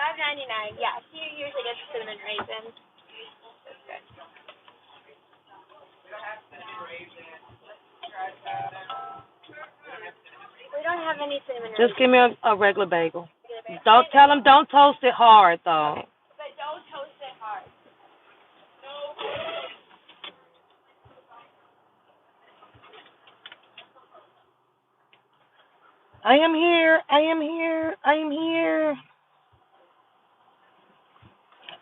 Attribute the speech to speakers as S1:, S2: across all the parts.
S1: $5.99. Yeah, she usually gets cinnamon raisins. That's good. We don't have any cinnamon raisins.
S2: Just give me a regular bagel. Don't tell them don't toast it hard though.
S1: But don't toast it hard.
S2: I am here. I am here. I am here.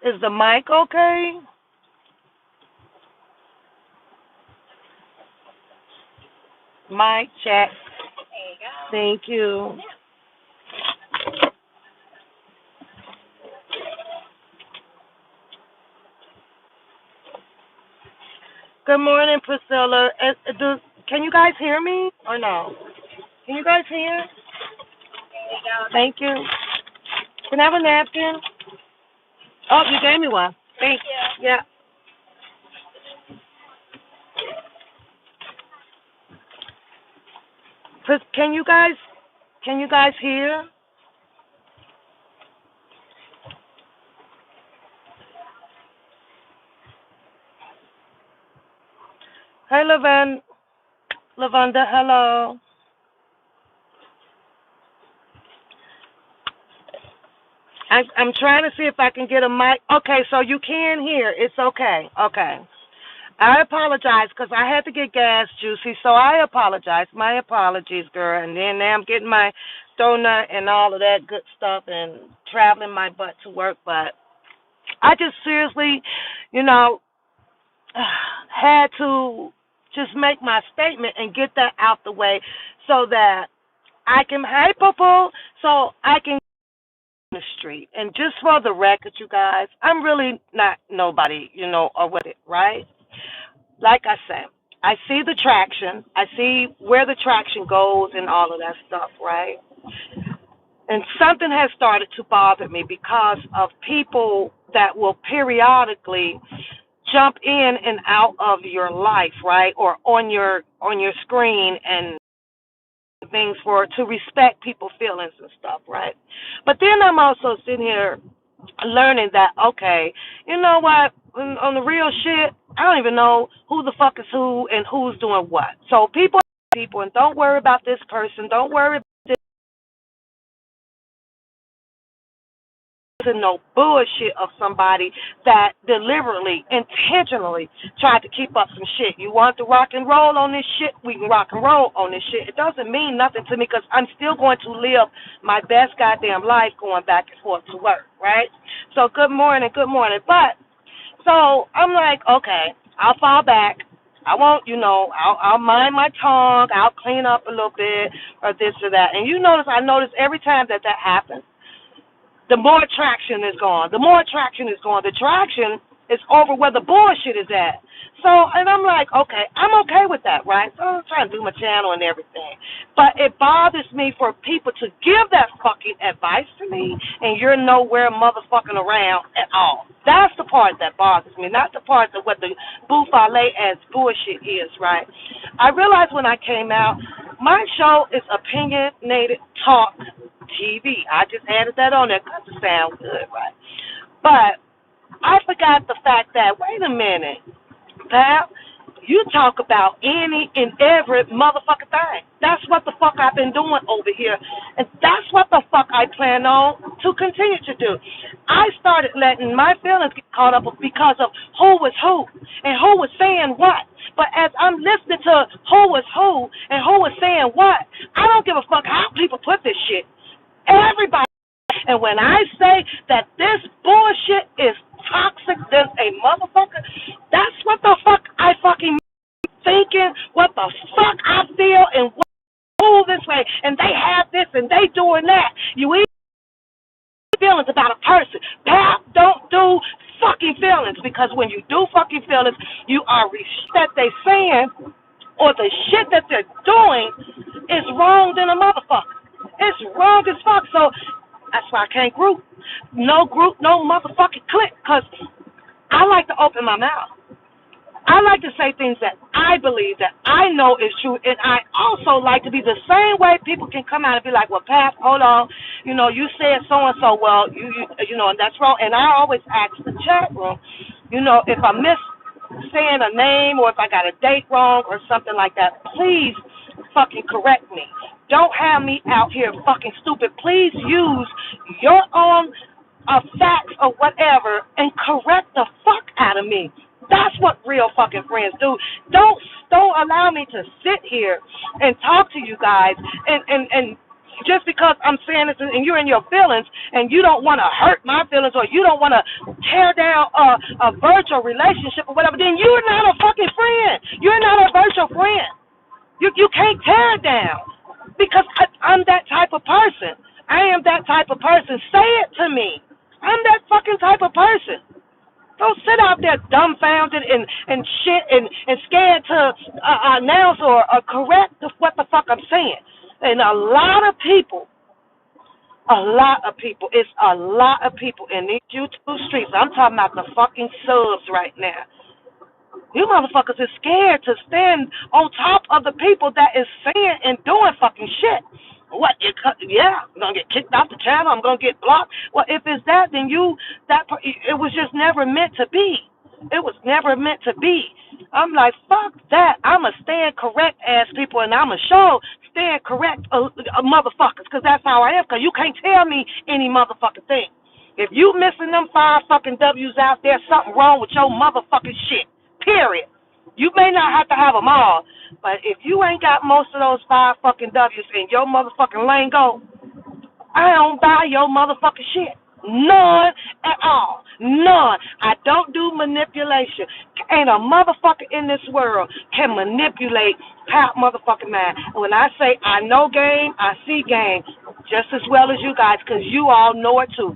S2: Is the mic okay? Mic check.
S1: There you go.
S2: Thank you. Good morning, Priscilla. Can you guys hear me or no? Can you guys hear?
S1: There you go.
S2: Thank you. Can I have a napkin? Oh, you gave me one.
S1: Thank you.
S2: Yeah. Can you guys hear? Hey, Lavanda, hello. I'm trying to see if I can get a mic. Okay, so you can hear. It's okay. Okay. I apologize because I had to get gas, Juicy, so I apologize. My apologies, girl. And then now I'm getting my donut and all of that good stuff and traveling my butt to work. But I just seriously, had to just make my statement and get that out the way so that I can, hey, Popo, so I can the street. And just for the record, you guys, I'm really not nobody, or with it, right? Like I said, I see the traction. I see where the traction goes and all of that stuff, right? And something has started to bother me because of people that will periodically jump in and out of your life, right? Or on your screen and things to respect people's feelings and stuff, right? But then I'm also sitting here learning that, okay, you know what, on the real shit, I don't even know who the fuck is who and who's doing what. So people, and don't worry about this person, don't worry about this, no bullshit of somebody that deliberately, intentionally tried to keep up some shit. You want to rock and roll on this shit? We can rock and roll on this shit. It doesn't mean nothing to me because I'm still going to live my best goddamn life going back and forth to work, right? So good morning. But, so I'm like, okay, I'll fall back. I won't, I'll mind my tongue. I'll clean up a little bit or this or that. And I notice every time that happens, the more traction is gone. The traction is over where the bullshit is at. So, and I'm like, okay, I'm okay with that, right? So I'm trying to do my channel and everything. But it bothers me for people to give that fucking advice to me and you're nowhere motherfucking around at all. That's the part that bothers me, not the part of what the buffale as bullshit is, right? I realized when I came out, my show is opinionated talk TV. I just added that on there because it sounds good, right? But I forgot the fact that, wait a minute, pal, you talk about any and every motherfucking thing. That's what the fuck I've been doing over here. And that's what the fuck I plan on to continue to do. I started letting my feelings get caught up because of who was who and who was saying what. But as I'm listening to who was who and who was saying what, I don't give a fuck how people put this shit. Everybody. And when I say that this bullshit is toxic than a motherfucker, that's what the fuck I fucking thinking, what the fuck I feel, and what move this way, and they have this, and they doing that. You even feelings about a person. Pal, don't do fucking feelings, because when you do fucking feelings, you are that they saying or the shit that they're doing is wrong than a motherfucker. It's wrong as fuck. So that's why I can't group. No group, no motherfucking clique, because I like to open my mouth. I like to say things that I believe, that I know is true, and I also like to be the same way people can come out and be like, well, Pat, hold on, you said so-and-so, well, and that's wrong. And I always ask the chat room, if I miss saying a name or if I got a date wrong or something like that, please fucking correct me. Don't have me out here fucking stupid. Please use your own facts or whatever and correct the fuck out of me. That's what real fucking friends do. Don't allow me to sit here and talk to you guys and just because I'm saying this and you're in your feelings and you don't want to hurt my feelings or you don't want to tear down a virtual relationship or whatever, then you're not a fucking friend. You're not a virtual friend. You can't tear it down because I'm that type of person. I am that type of person. Say it to me. I'm that fucking type of person. Don't sit out there dumbfounded and shit and scared to announce or correct what the fuck I'm saying. And a lot of people, it's a lot of people in these YouTube streets. I'm talking about the fucking subs right now. You motherfuckers is scared to stand on top of the people that is saying and doing fucking shit. What? I'm gonna get kicked out the channel. I'm gonna get blocked. Well, if it's that, then it was just never meant to be. It was never meant to be. I'm like, fuck that. I'ma stand correct ass people, and I'ma show stand correct motherfuckers, because that's how I am. Because you can't tell me any motherfucking thing. If you missing them 5 fucking W's out there, something wrong with your motherfucking shit. Period. You may not have to have them all, but if you ain't got most of those 5 fucking W's in your motherfucking lingo, I don't buy your motherfucking shit. None at all. None. I don't do manipulation. Ain't a motherfucker in this world can manipulate Pap motherfucking mind. When I say I know game, I see game just as well as you guys, because you all know it too.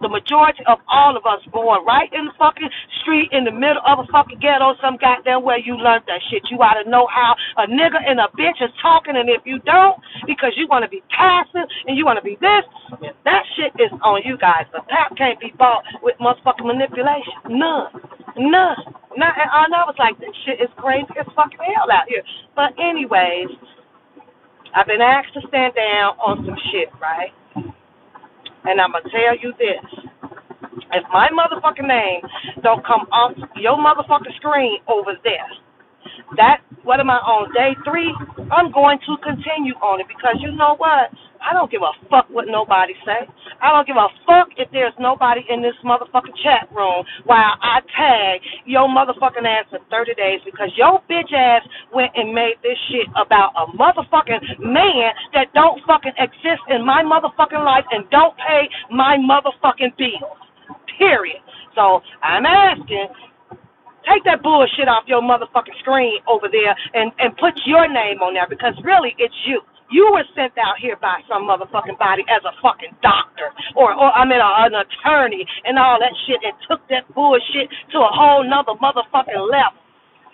S2: The majority of all of us born right in the fucking street in the middle of a fucking ghetto, some goddamn where you learned that shit. You ought to know how a nigga and a bitch is talking, and if you don't, because you want to be passive and you want to be this, that shit is on you guys. But Pap can't be bought with motherfucking manipulation. None. And I was like, this shit is crazy as fucking hell out here. But anyways, I've been asked to stand down on some shit, right? And I'm going to tell you this. If my motherfucking name don't come off your motherfucking screen over there, what am I on, day 3? I'm going to continue on it because you know what? I don't give a fuck what nobody say. I don't give a fuck if there's nobody in this motherfucking chat room while I tag your motherfucking ass for 30 days because your bitch ass went and made this shit about a motherfucking man that don't fucking exist in my motherfucking life and don't pay my motherfucking bills. Period. So I'm asking, take that bullshit off your motherfucking screen over there and put your name on there because really it's you. You were sent out here by some motherfucking body as a fucking doctor or an attorney and all that shit and took that bullshit to a whole nother motherfucking level.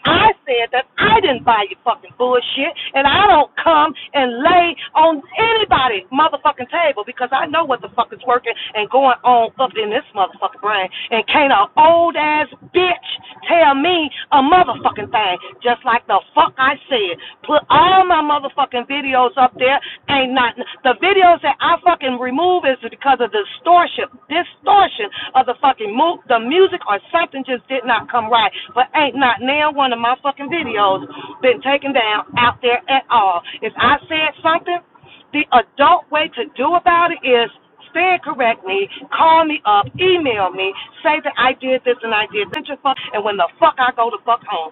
S2: I said that I didn't buy your fucking bullshit, and I don't come and lay on anybody's motherfucking table because I know what the fuck is working and going on up in this motherfucking brain. And can't an old-ass bitch tell me a motherfucking thing, just like the fuck I said. Put all my motherfucking videos up there. Ain't nothing. The videos that I fucking remove is because of the distortion of the fucking the music or something just did not come right. But ain't not now one of my fucking videos been taken down out there at all. If I said something, the adult way to do about it is stand correct me, call me up, email me, say that I did this and I did this, and when the fuck I go the fuck home.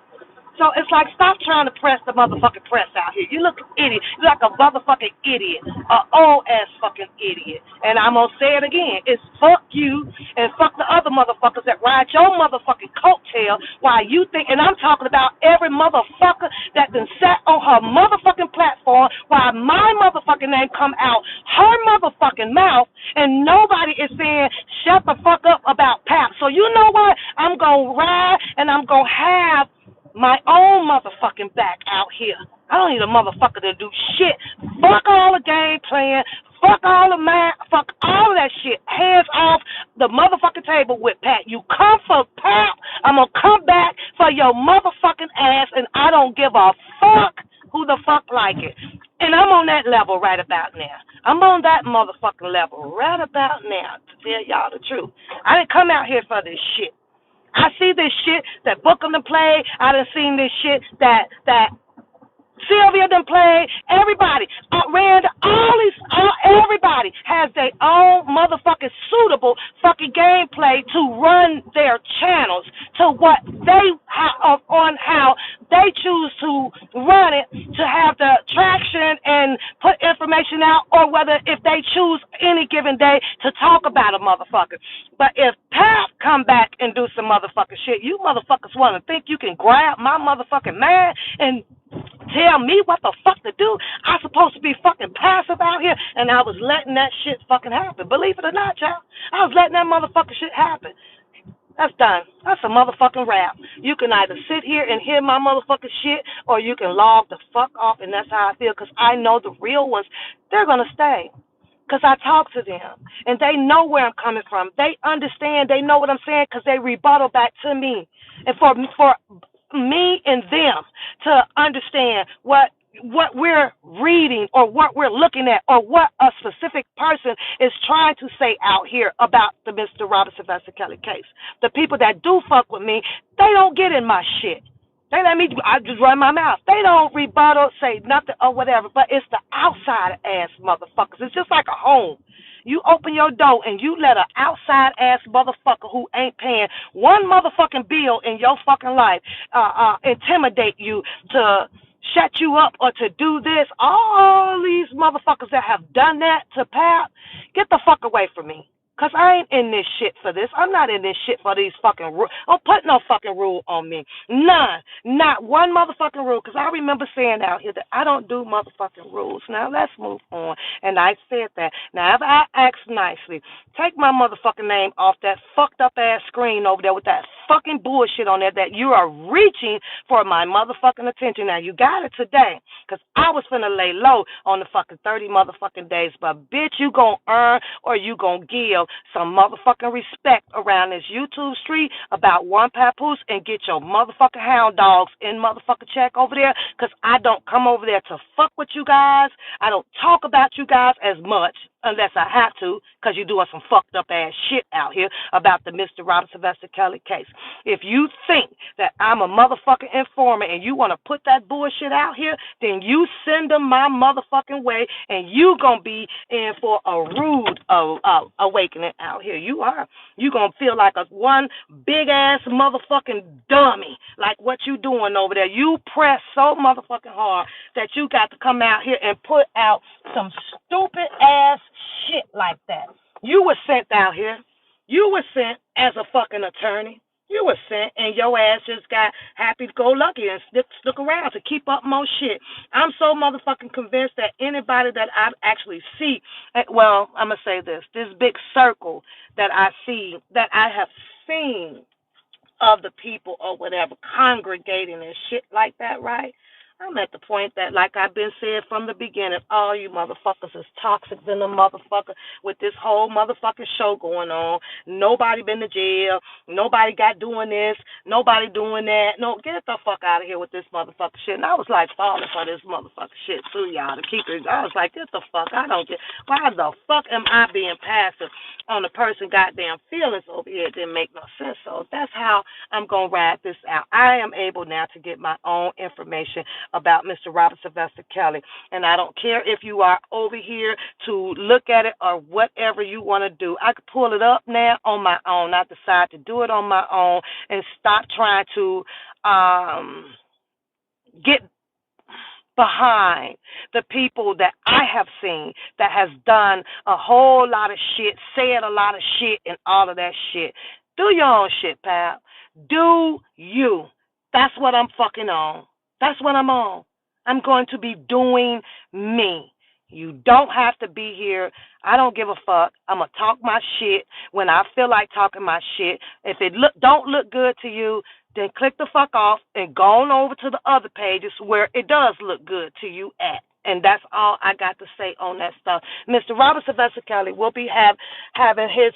S2: So it's like, stop trying to press the motherfucking press out here. You look an idiot. You look like a motherfucking idiot. An old-ass fucking idiot. And I'm going to say it again. It's fuck you and fuck the other motherfuckers that ride your motherfucking coattail while you think, and I'm talking about every motherfucker that done sat on her motherfucking platform while my motherfucking name come out her motherfucking mouth and nobody is saying shut the fuck up about Pap. So you know what? I'm going to ride and I'm going to have my own motherfucking back out here. I don't need a motherfucker to do shit. Fuck all the game playing. Fuck all of that shit. Hands off the motherfucking table with Pat. You come for Pat, I'm gonna come back for your motherfucking ass, and I don't give a fuck who the fuck like it. And I'm on that level right about now. I'm on that motherfucking level right about now, to tell y'all the truth. I didn't come out here for this shit. I see this shit that Booker done play. I done seen this shit that Sylvia done played. Everybody, everybody has their own motherfucking suitable fucking gameplay to run their channels to what they on how they choose to run it to have the traction and put information out, or whether if they choose any given day to talk about a motherfucker. But if Pap come back and do some motherfucking shit, you motherfuckers want to think you can grab my motherfucking man and tell me what the fuck to do? I'm supposed to be fucking passive out here, and I was letting that shit fucking happen. Believe it or not, y'all, I was letting that motherfucking shit happen. That's done. That's a motherfucking wrap. You can either sit here and hear my motherfucking shit, or you can log the fuck off, and that's how I feel, because I know the real ones, they're going to stay. Because I talk to them, and they know where I'm coming from. They understand. They know what I'm saying, because they rebuttal back to me. And for me and them to understand what we're reading or what we're looking at or what a specific person is trying to say out here about the Mr. Robert Sylvester Kelly case. The people that do fuck with me, they don't get in my shit. They let me, I just run my mouth. They don't rebuttal, say nothing or whatever, but it's the outside ass motherfuckers. It's just like a home. You open your door and you let an outside ass motherfucker who ain't paying one motherfucking bill in your fucking life intimidate you to shut you up or to do this. All these motherfuckers that have done that to Pap, get the fuck away from me. Because I ain't in this shit for this. I'm not in this shit for these fucking rules. Don't put no fucking rule on me. None. Not one motherfucking rule. Because I remember saying out here that I don't do motherfucking rules. Now, let's move on. And I said that. Now, if I ask nicely, take my motherfucking name off that fucked up ass screen over there with that fucking bullshit on there that you are reaching for my motherfucking attention. Now, you got it today. Because I was finna lay low on the fucking 30 motherfucking days. But, bitch, you gonna earn or you gonna give some motherfucking respect around this YouTube street about one papoose and get your motherfucking hound dogs in motherfucking check over there, because I don't come over there to fuck with you guys. I don't talk about you guys as much unless I have to, because you're doing some fucked up ass shit out here about the Mr. Robert Sylvester Kelly case. If you think that I'm a motherfucking informer and you want to put that bullshit out here, then you send them my motherfucking way, and you gonna be in for a rude awakening out here. You are. You gonna feel like a one big ass motherfucking dummy, like what you doing over there. You press so motherfucking hard that you got to come out here and put out some stupid ass shit like that. You were sent out here. You were sent as a fucking attorney. You were sent, and your ass just got happy-go-lucky and stuck around to keep up more shit. I'm so motherfucking convinced that anybody that I actually see, well, I'm going to say this big circle that I see, that I have seen of the people or whatever congregating and shit like that, right? I'm at the point that, like I've been saying from the beginning, all you motherfuckers is toxic than a motherfucker with this whole motherfucking show going on. Nobody been to jail. Nobody got doing this. Nobody doing that. No, get the fuck out of here with this motherfucker shit. And I was like falling for this motherfucker shit too, y'all, to keep it. I was like, get the fuck. I don't get. Why the fuck am I being passive on the person goddamn feelings over here? It didn't make no sense. So that's how I'm going to ride this out. I am able now to get my own information about Mr. Robert Sylvester Kelly. And I don't care if you are over here to look at it or whatever you want to do. I could pull it up now on my own. I decide to do it on my own and stop trying to get behind the people that I have seen that has done a whole lot of shit, said a lot of shit, and all of that shit. Do your own shit, pal. Do you. That's what I'm fucking on. That's what I'm on. I'm going to be doing me. You don't have to be here. I don't give a fuck. I'm going to talk my shit when I feel like talking my shit. If it don't look good to you, then click the fuck off and go on over to the other pages where it does look good to you at. And that's all I got to say on that stuff. Mr. Robert Sylvester Kelly will be having his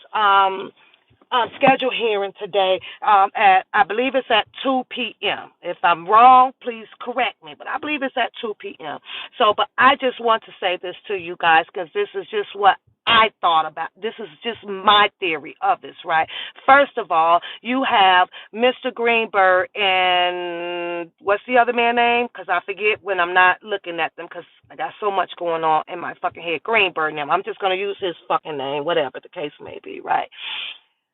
S2: scheduled hearing today at, I believe it's at 2 p.m. If I'm wrong, please correct me, but I believe it's at 2 p.m. So, but I just want to say this to you guys because this is just what I thought about. This is just my theory of this, right? First of all, you have Mr. Greenberg and what's the other man's name? Because I forget when I'm not looking at them because I got so much going on in my fucking head. Greenberg name. I'm just going to use his fucking name, whatever the case may be, right?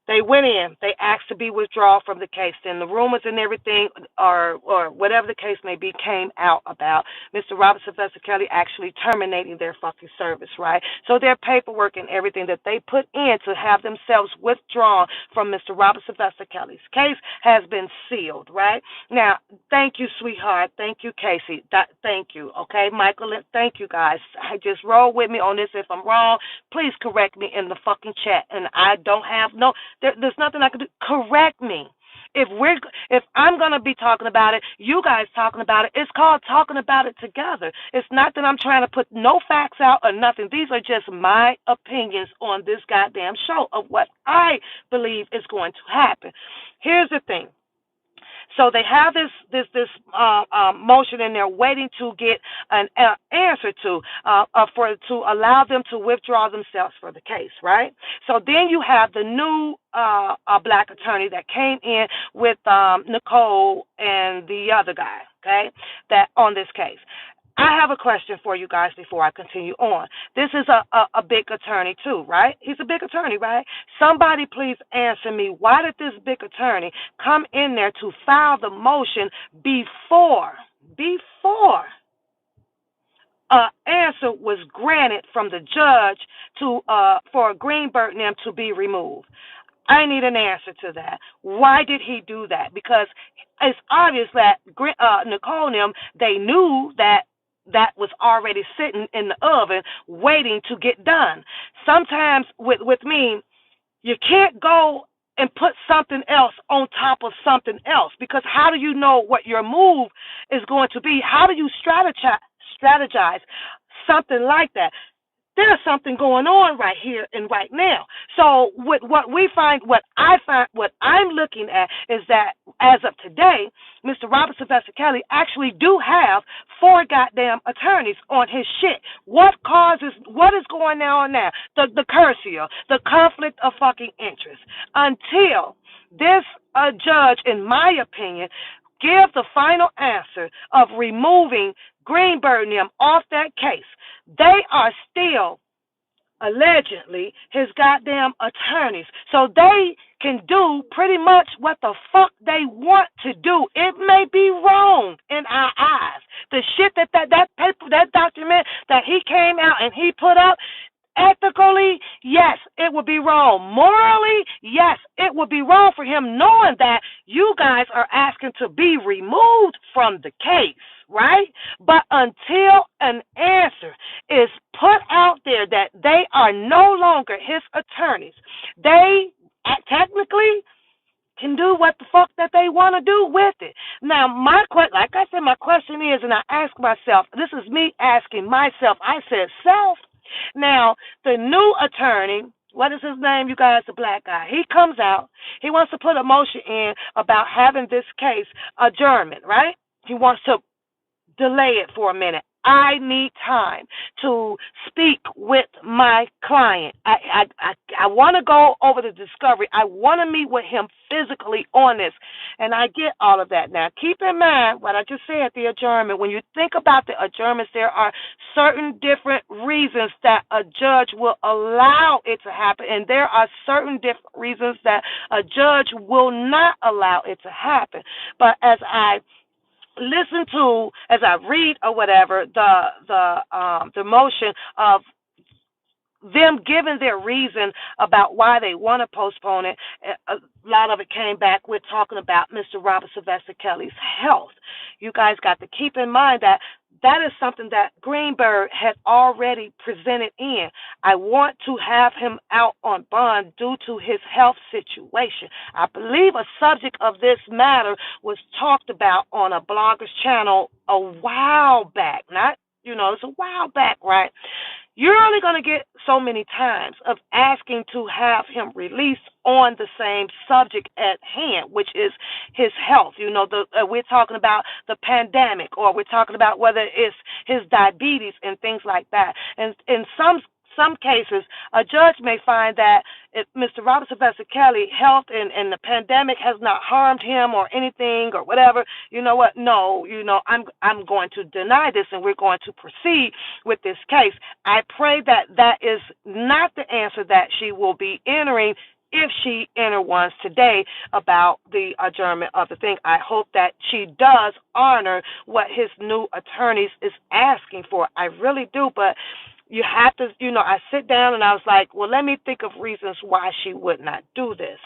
S2: They went in. They asked to be withdrawn from the case. Then the rumors and everything, or whatever the case may be, came out about Mr. Robert Sylvester Kelly actually terminating their fucking service, right? So their paperwork and everything that they put in to have themselves withdrawn from Mr. Robert Sylvester Kelly's case has been sealed, right? Now, thank you, sweetheart. Thank you, Casey. Thank you, okay? Michael, thank you, guys. I just roll with me on this. If I'm wrong, please correct me in the fucking chat. And I don't have no... There's nothing I can do. Correct me. If I'm gonna be talking about it, you guys talking about it. It's called talking about it together. It's not that I'm trying to put no facts out or nothing. These are just my opinions on this goddamn show of what I believe is going to happen. Here's the thing. So they have this motion and they're waiting to get an answer to allow them to withdraw themselves for the case, right? So then you have the new black attorney that came in with Nicole and the other guy, okay, that on this case. I have a question for you guys before I continue on. This is a big attorney too, right? He's a big attorney, right? Somebody please answer me. Why did this big attorney come in there to file the motion before answer was granted from the judge to for Greenberg and them to be removed? I need an answer to that. Why did he do that? Because it's obvious that Nicole and them, they knew that was already sitting in the oven waiting to get done. Sometimes with me, you can't go and put something else on top of something else because how do you know what your move is going to be? How do you strategize something like that? There's something going on right here and right now. So what I'm looking at is that as of today, Mr. Robert Sylvester Kelly actually do have 4 goddamn attorneys on his shit. What is going on now? The cursor, the conflict of fucking interest. Until this judge, in my opinion, give the final answer of removing Greenberg and them off that case, they are still allegedly his goddamn attorneys. So they can do pretty much what the fuck they want to do. It may be wrong in our eyes. The shit that paper, that document that he came out and he put up, ethically, yes, it would be wrong. Morally, yes, it would be wrong for him knowing that you guys are asking to be removed from the case, right? But until an answer is put out there that they are no longer his attorneys, they technically can do what the fuck that they want to do with it. Now, like I said, my question is, and I ask myself, this is me asking myself, I said, self, now, the new attorney, what is his name, you guys, the black guy, he comes out, he wants to put a motion in about having this case adjournment, right? He wants to delay it for a minute. I need time to speak with my client. I want to go over the discovery. I want to meet with him physically on this, and I get all of that. Now, keep in mind what I just said, the adjournment. When you think about the adjournments, there are certain different reasons that a judge will allow it to happen, and there are certain different reasons that a judge will not allow it to happen. But as I read or whatever, the motion of them giving their reason about why they want to postpone it, a lot of it came back with talking about Mr. Robert Sylvester Kelly's health. You guys got to keep in mind that is something that Greenberg had already presented in. I want to have him out on bond due to his health situation. I believe a subject of this matter was talked about on a blogger's channel a while back. It's a while back, right? You're only going to get so many times of asking to have him released on the same subject at hand, which is his health. We're talking about the pandemic, or we're talking about whether it's his diabetes and things like that. And in some cases, a judge may find that if Mr. Robert Sylvester Kelly health and the pandemic has not harmed him or anything or whatever, you know what? No, I'm going to deny this, and we're going to proceed with this case. I pray that is not the answer that she will be entering, if she enter ones today, about the adjournment of the thing. I hope that she does honor what his new attorneys is asking for. I really do, but you have to, I sit down and I was like, well, let me think of reasons why she would not do this.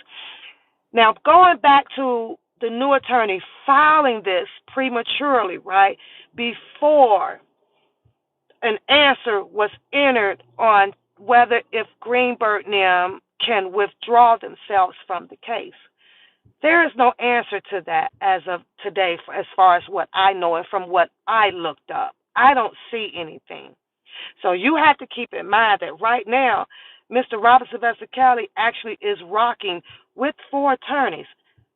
S2: Now, going back to the new attorney filing this prematurely, right, before an answer was entered on whether if Greenberg and them can withdraw themselves from the case. There is no answer to that as of today, as far as what I know and from what I looked up. I don't see anything. So you have to keep in mind that right now, Mr. Robert Sylvester Kelly actually is rocking with 4 attorneys,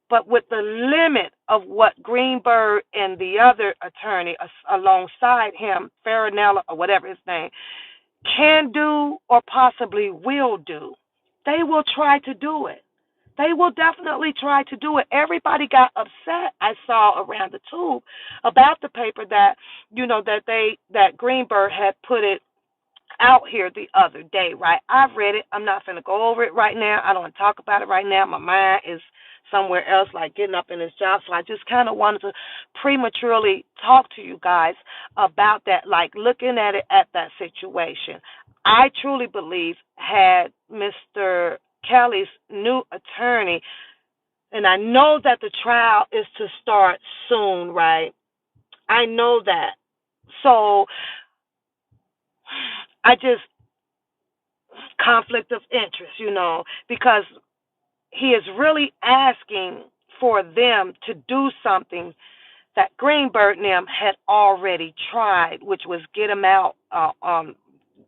S2: but with the limit of what Greenberg and the other attorney alongside him, Farinella or whatever his name, can do or possibly will do. They will try to do it. They will definitely try to do it. Everybody got upset, I saw around the tube, about the paper that, that Greenberg had put it out here the other day, right? I've read it. I'm not going to go over it right now. I don't want to talk about it right now. My mind is somewhere else, like getting up in this job. So I just kind of wanted to prematurely talk to you guys about that, like looking at it at that situation. I truly believe had Mr. Kelly's new attorney, and I know that the trial is to start soon, right? I know that. So I just, conflict of interest, because he is really asking for them to do something that Greenberg and them had already tried, which was get him out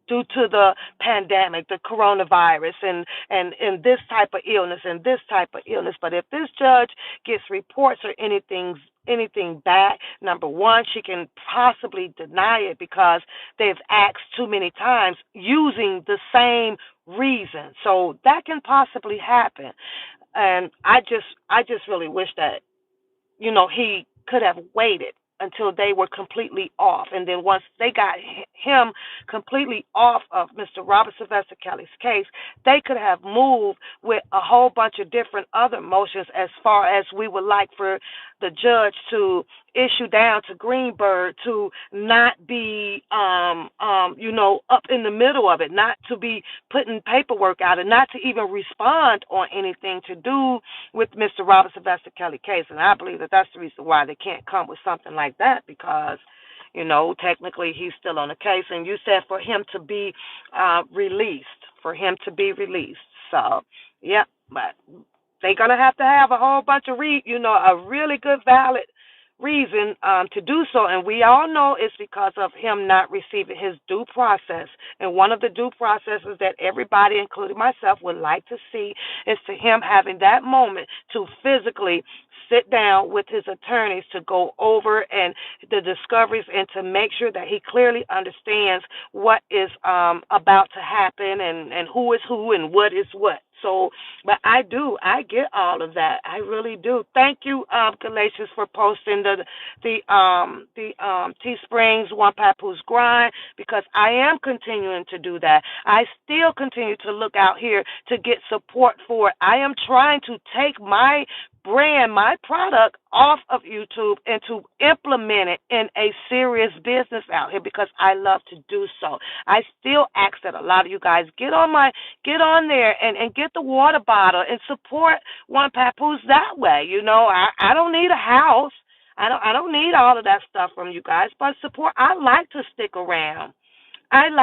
S2: due to the pandemic, the coronavirus, and this type of illness and this type of illness. But if this judge gets reports or anything back, number one, she can possibly deny it because they've asked too many times using the same reason. So that can possibly happen. And I just really wish that, he could have waited until they were completely off. And then once they got him completely off of Mr. Robert Sylvester Kelly's case, they could have moved with a whole bunch of different other motions as far as we would like for the judge to issue down to Greenberg to not be, up in the middle of it, not to be putting paperwork out and not to even respond on anything to do with Mr. Robert Sylvester Kelly case. And I believe that that's the reason why they can't come with something like that, because, technically he's still on the case. And you said for him to be released. So, yeah, but they're going to have a whole bunch of, a really good, valid reason to do so, and we all know it's because of him not receiving his due process. And one of the due processes that everybody, including myself, would like to see is to him having that moment to physically sit down with his attorneys to go over and the discoveries and to make sure that he clearly understands what is about to happen and who is who and what is what. So, but I get all of that. I really do. Thank you, Galatians, for posting the Teesprings One Papoose Grind, because I am continuing to do that. I still continue to look out here to get support for it. I am trying to take my brand, my product off of YouTube and to implement it in a serious business out here, because I love to do so. I still ask that a lot of you guys get on there and get the water bottle and support One Papoose that way. I don't need a house. I don't need all of that stuff from you guys, but support. I like to stick around. But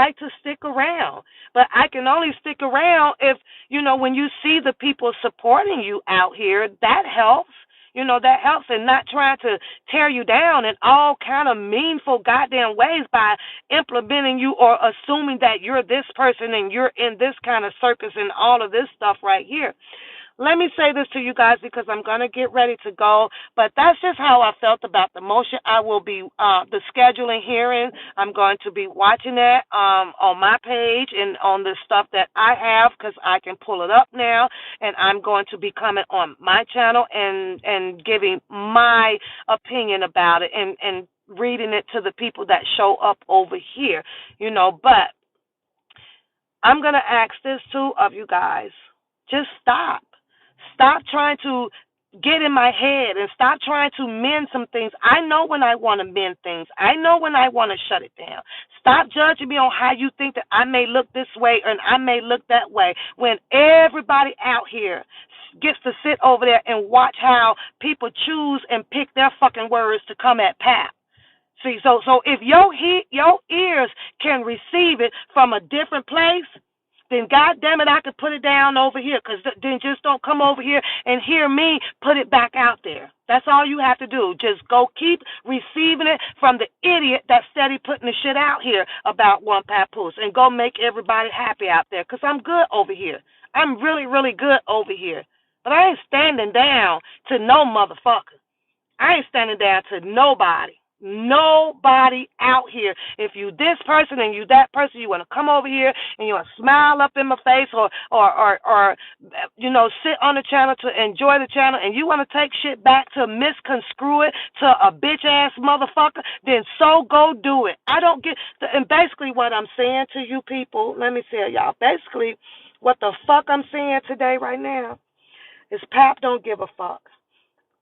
S2: I can only stick around if, when you see the people supporting you out here, that helps. That helps, and not trying to tear you down in all kind of meaningful goddamn ways by implementing you or assuming that you're this person and you're in this kind of circus and all of this stuff right here. let me say this to you guys because I'm going to get ready to go, but that's just how I felt about the motion. I will be, the scheduling hearing, I'm going to be watching that on my page and on the stuff that I have because I can pull it up now, and I'm going to be coming on my channel and giving my opinion about it and reading it to the people that show up over here, but I'm going to ask this too of you guys. Just stop. Stop trying to get in my head and stop trying to mend some things. I know when I want to mend things. I know when I want to shut it down. Stop judging me on how you think that I may look this way and I may look that way when everybody out here gets to sit over there and watch how people choose and pick their fucking words to come at Pat. See, so if your ears can receive it from a different place, then God damn it, I could put it down over here. Because then just don't come over here and hear me put it back out there. That's all you have to do. Just go keep receiving it from the idiot that's steady putting the shit out here about one papoose, and go make everybody happy out there. Because I'm good over here. I'm really, really good over here. But I ain't standing down to no motherfucker. I ain't standing down to nobody. Nobody out here. If you this person and you that person, you want to come over here and you want to smile up in my face or sit on the channel to enjoy the channel, and you want to take shit back to misconstrue it to a bitch ass motherfucker, then so go do it. I don't get and basically what I'm saying to you people, let me tell y'all, basically what the fuck I'm saying today right now is Pap don't give a fuck.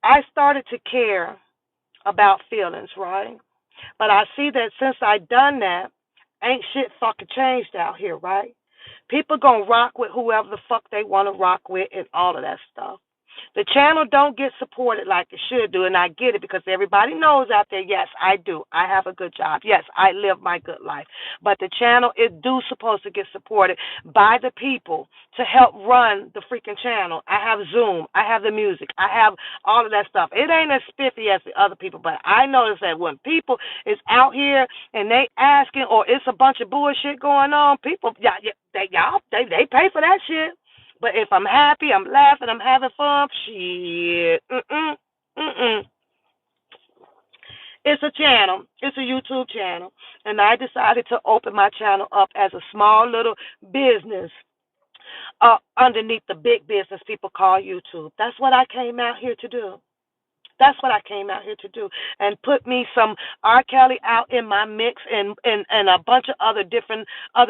S2: I started to care about feelings, right? But I see that since I done that, ain't shit fucking changed out here, right? People gonna rock with whoever the fuck they want to rock with and all of that stuff. The channel don't get supported like it should do, and I get it because everybody knows out there, yes, I do. I have a good job. Yes, I live my good life. But the channel is supposed to get supported by the people to help run the freaking channel. I have Zoom. I have the music. I have all of that stuff. It ain't as spiffy as the other people, but I notice that when people is out here and they asking or it's a bunch of bullshit going on, people, they pay for that shit. But if I'm happy, I'm laughing, I'm having fun, shit, It's a channel. It's a YouTube channel. And I decided to open my channel up as a small little business underneath the big business people call YouTube. That's what I came out here to do. That's what I came out here to do, and put me some R.Kelly out in my mix and a bunch of other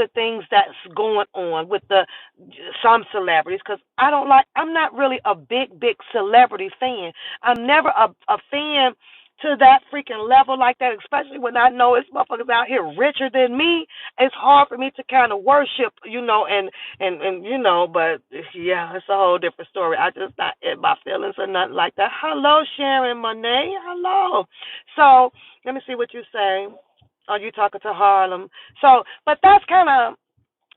S2: things that's going on with some celebrities, because I'm not really a big celebrity fan. I'm never a fan to that freaking level like that, especially when I know it's motherfuckers out here richer than me. It's hard for me to kind of worship, and but yeah, it's a whole different story. I just not in my feelings or nothing like that. Hello, Sharon Monet. Hello. So let me see what you say. Oh, you talking to Harlem. So, but that's kind of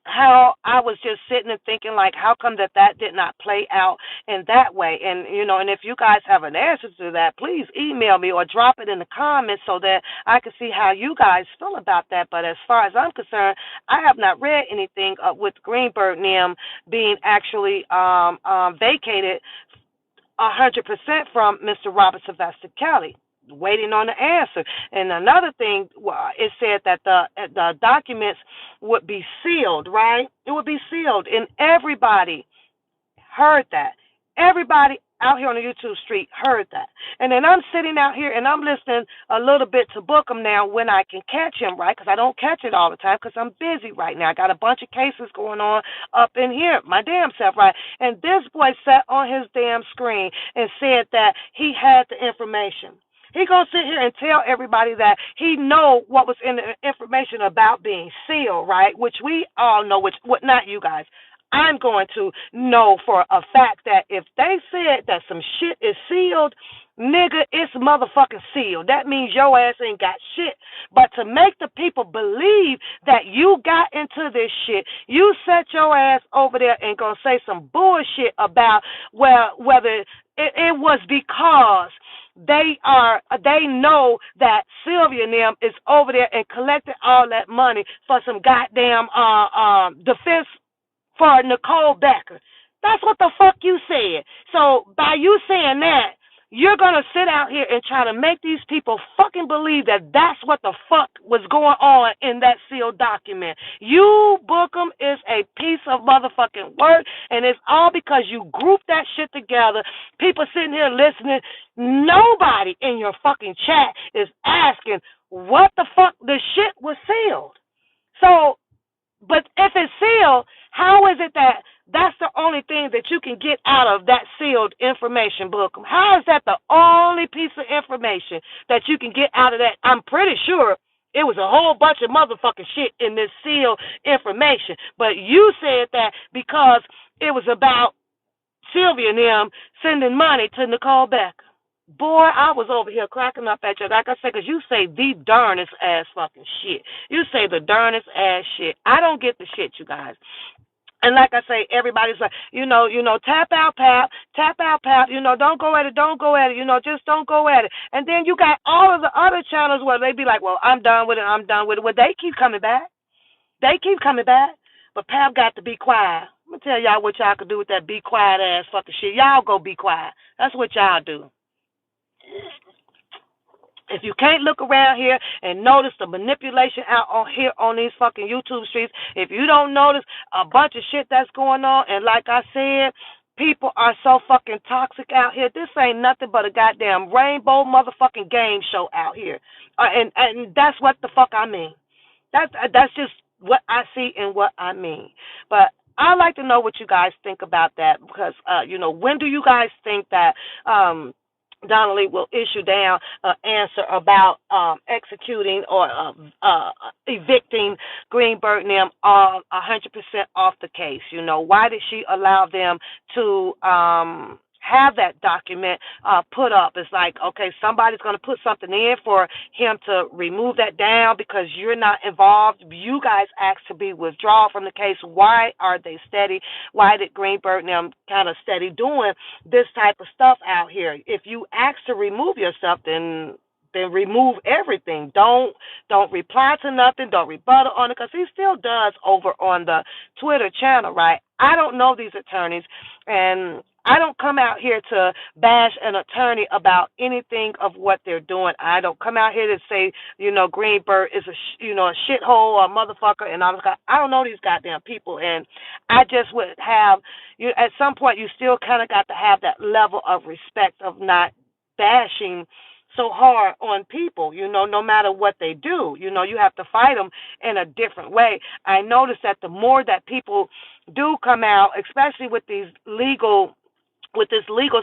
S2: how I was just sitting and thinking, like, how come that did not play out in that way? And, and if you guys have an answer to that, please email me or drop it in the comments so that I can see how you guys feel about that. But as far as I'm concerned, I have not read anything with Greenberg and them being actually vacated 100% from Mr. Robert Sylvester Kelly. Waiting on the answer. And another thing, it said that the documents would be sealed, right? It would be sealed, and everybody heard that. Everybody out here on the YouTube street heard that. And then I'm sitting out here and I'm listening a little bit to Bookham now when I can catch him, right? Because I don't catch it all the time because I'm busy right now. I got a bunch of cases going on up in here, my damn self, right? And this boy sat on his damn screen and said that he had the information. He gonna sit here and tell everybody that he know what was in the information about being sealed, right? Which we all know, not you guys. I'm going to know for a fact that if they said that some shit is sealed, nigga, it's motherfucking sealed. That means your ass ain't got shit. But to make the people believe that you got into this shit, you set your ass over there and gonna say some bullshit about whether it was because they know that Sylvia and them is over there and collected all that money for some goddamn defense for Nicole Becker. That's what the fuck you said. So by you saying that, you're going to sit out here and try to make these people fucking believe that that's what the fuck was going on in that sealed document. You, Bookham, is a piece of motherfucking work, and it's all because you grouped that shit together. People sitting here listening. Nobody in your fucking chat is asking what the fuck the shit was sealed. So, but if it's sealed, how is it that that's the only thing that you can get out of that sealed information book? How is that the only piece of information that you can get out of that? I'm pretty sure it was a whole bunch of motherfucking shit in this sealed information. But you said that because it was about Sylvia and them sending money to Nicole Becker. Boy, I was over here cracking up at you. Like I said, because you say the darnest ass fucking shit. You say the darnest ass shit. I don't get the shit, you guys. And like I say, everybody's like, tap out, Pap, don't go at it, just don't go at it. And then you got all of the other channels where they be like, well, I'm done with it. Well, they keep coming back. But Pap got to be quiet. I'm going to tell y'all what y'all could do with that be quiet ass fucking shit. Y'all go be quiet. That's what y'all do. If you can't look around here and notice the manipulation out on here on these fucking YouTube streets, if you don't notice a bunch of shit that's going on, and like I said, people are so fucking toxic out here. This ain't nothing but a goddamn rainbow motherfucking game show out here. And that's what the fuck I mean. That's just what I see and what I mean. But I'd like to know what you guys think about that because, when do you guys think that Donnelly will issue down an answer about executing or evicting Greenberg and them 100% off the case? Why did she allow them to have that document put up? It's like, okay, somebody's going to put something in for him to remove that down because you're not involved. You guys asked to be withdrawn from the case. Why are they steady? Why did Greenberg and them kind of steady doing this type of stuff out here? If you ask to remove yourself, then remove everything. Don't reply to nothing. Don't rebuttal on it because he still does over on the Twitter channel, right? I don't know these attorneys, and I don't come out here to bash an attorney about anything of what they're doing. I don't come out here to say, Greenberg is a shithole or a motherfucker, and I don't know these goddamn people, and I just would have, at some point you still kind of got to have that level of respect of not bashing so hard on people, no matter what they do. You have to fight them in a different way. I notice that the more that people do come out, especially with this legal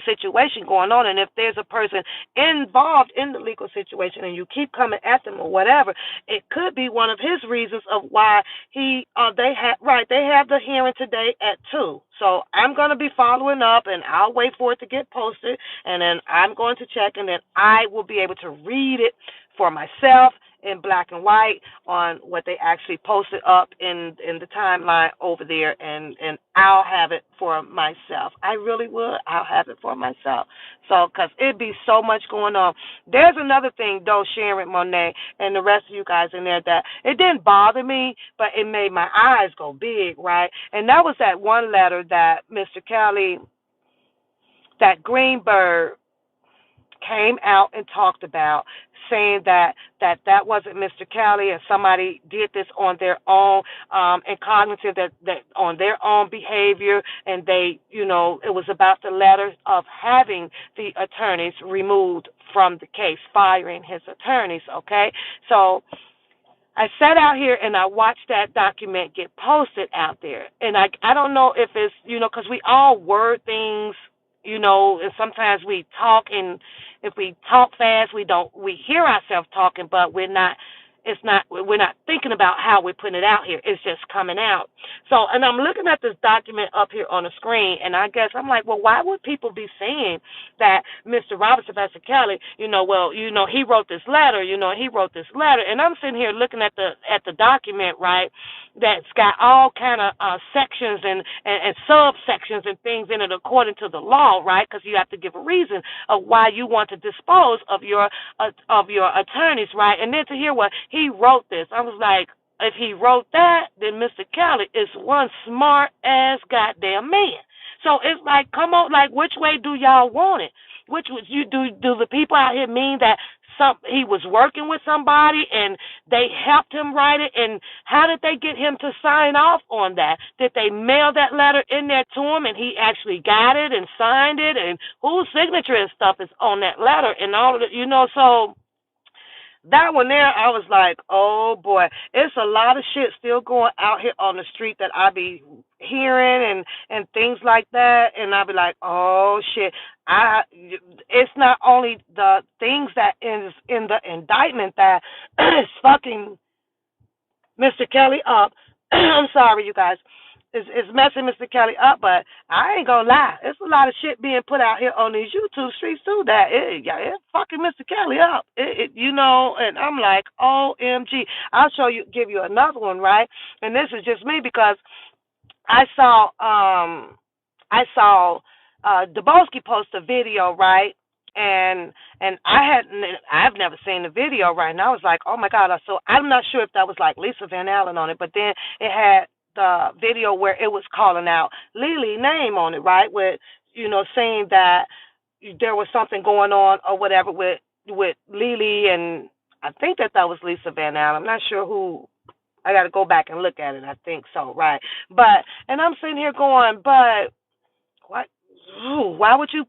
S2: situation going on, and if there's a person involved in the legal situation and you keep coming at them or whatever, it could be one of his reasons of why they have the hearing today at 2. So I'm going to be following up, and I'll wait for it to get posted, and then I'm going to check, and then I will be able to read it for myself in black and white on what they actually posted up in the timeline over there, and I'll have it for myself. I really would. I'll have it for myself. So, because it'd be so much going on. There's another thing, though, Sharon, Monet, and the rest of you guys in there, that it didn't bother me, but it made my eyes go big, right? And that was that one letter that Mr. Kelly, that Greenberg came out and talked about, saying that wasn't Mr. Kelly and somebody did this on their own, and cognitive that on their own behavior, and they, it was about the letter of having the attorneys removed from the case, firing his attorneys, okay? So I sat out here and I watched that document get posted out there, and I don't know if it's, because we all word things, and sometimes we talk, and if we talk fast, we hear ourselves talking, but we're not thinking about how we're putting it out here. It's just coming out. So, and I'm looking at this document up here on the screen, and I guess I'm like, well, why would people be saying that Mr. Robert Sylvester Kelly, he wrote this letter, and I'm sitting here looking at the document, right, that's got all kind of sections and subsections and things in it according to the law, right, because you have to give a reason of why you want to dispose of your attorneys, right, and then to hear what he wrote this, I was like, if he wrote that, then Mr. Kelly is one smart-ass goddamn man. So it's like, come on, like, which way do y'all want it? Which was you do the people out here mean that he was working with somebody and they helped him write it, and how did they get him to sign off on that? Did they mail that letter in there to him and he actually got it and signed it, and whose signature and stuff is on that letter and all of it, so that one there, I was like, oh boy, it's a lot of shit still going out here on the street that I be hearing and things like that, and I be like, oh shit. It's not only the things that is in the indictment that is fucking Mr. Kelly up. I'm sorry, you guys. It's messing Mr. Kelly up, but I ain't gonna lie. It's a lot of shit being put out here on these YouTube streets too that it fucking Mr. Kelly up. And I'm like, OMG. I'll give you another one, right? And this is just me because I saw Dubosky post a video, right? And I've never seen the video, right? And I was like, oh my God. So I'm not sure if that was like Lisa Van Allen on it, but then it had the video where it was calling out Lily's name on it, right? With, saying that there was something going on or whatever with Lily, and I think that was Lisa Van Allen. I'm not sure who. I got to go back and look at it. I think so, right? And I'm sitting here going, but what? Why would you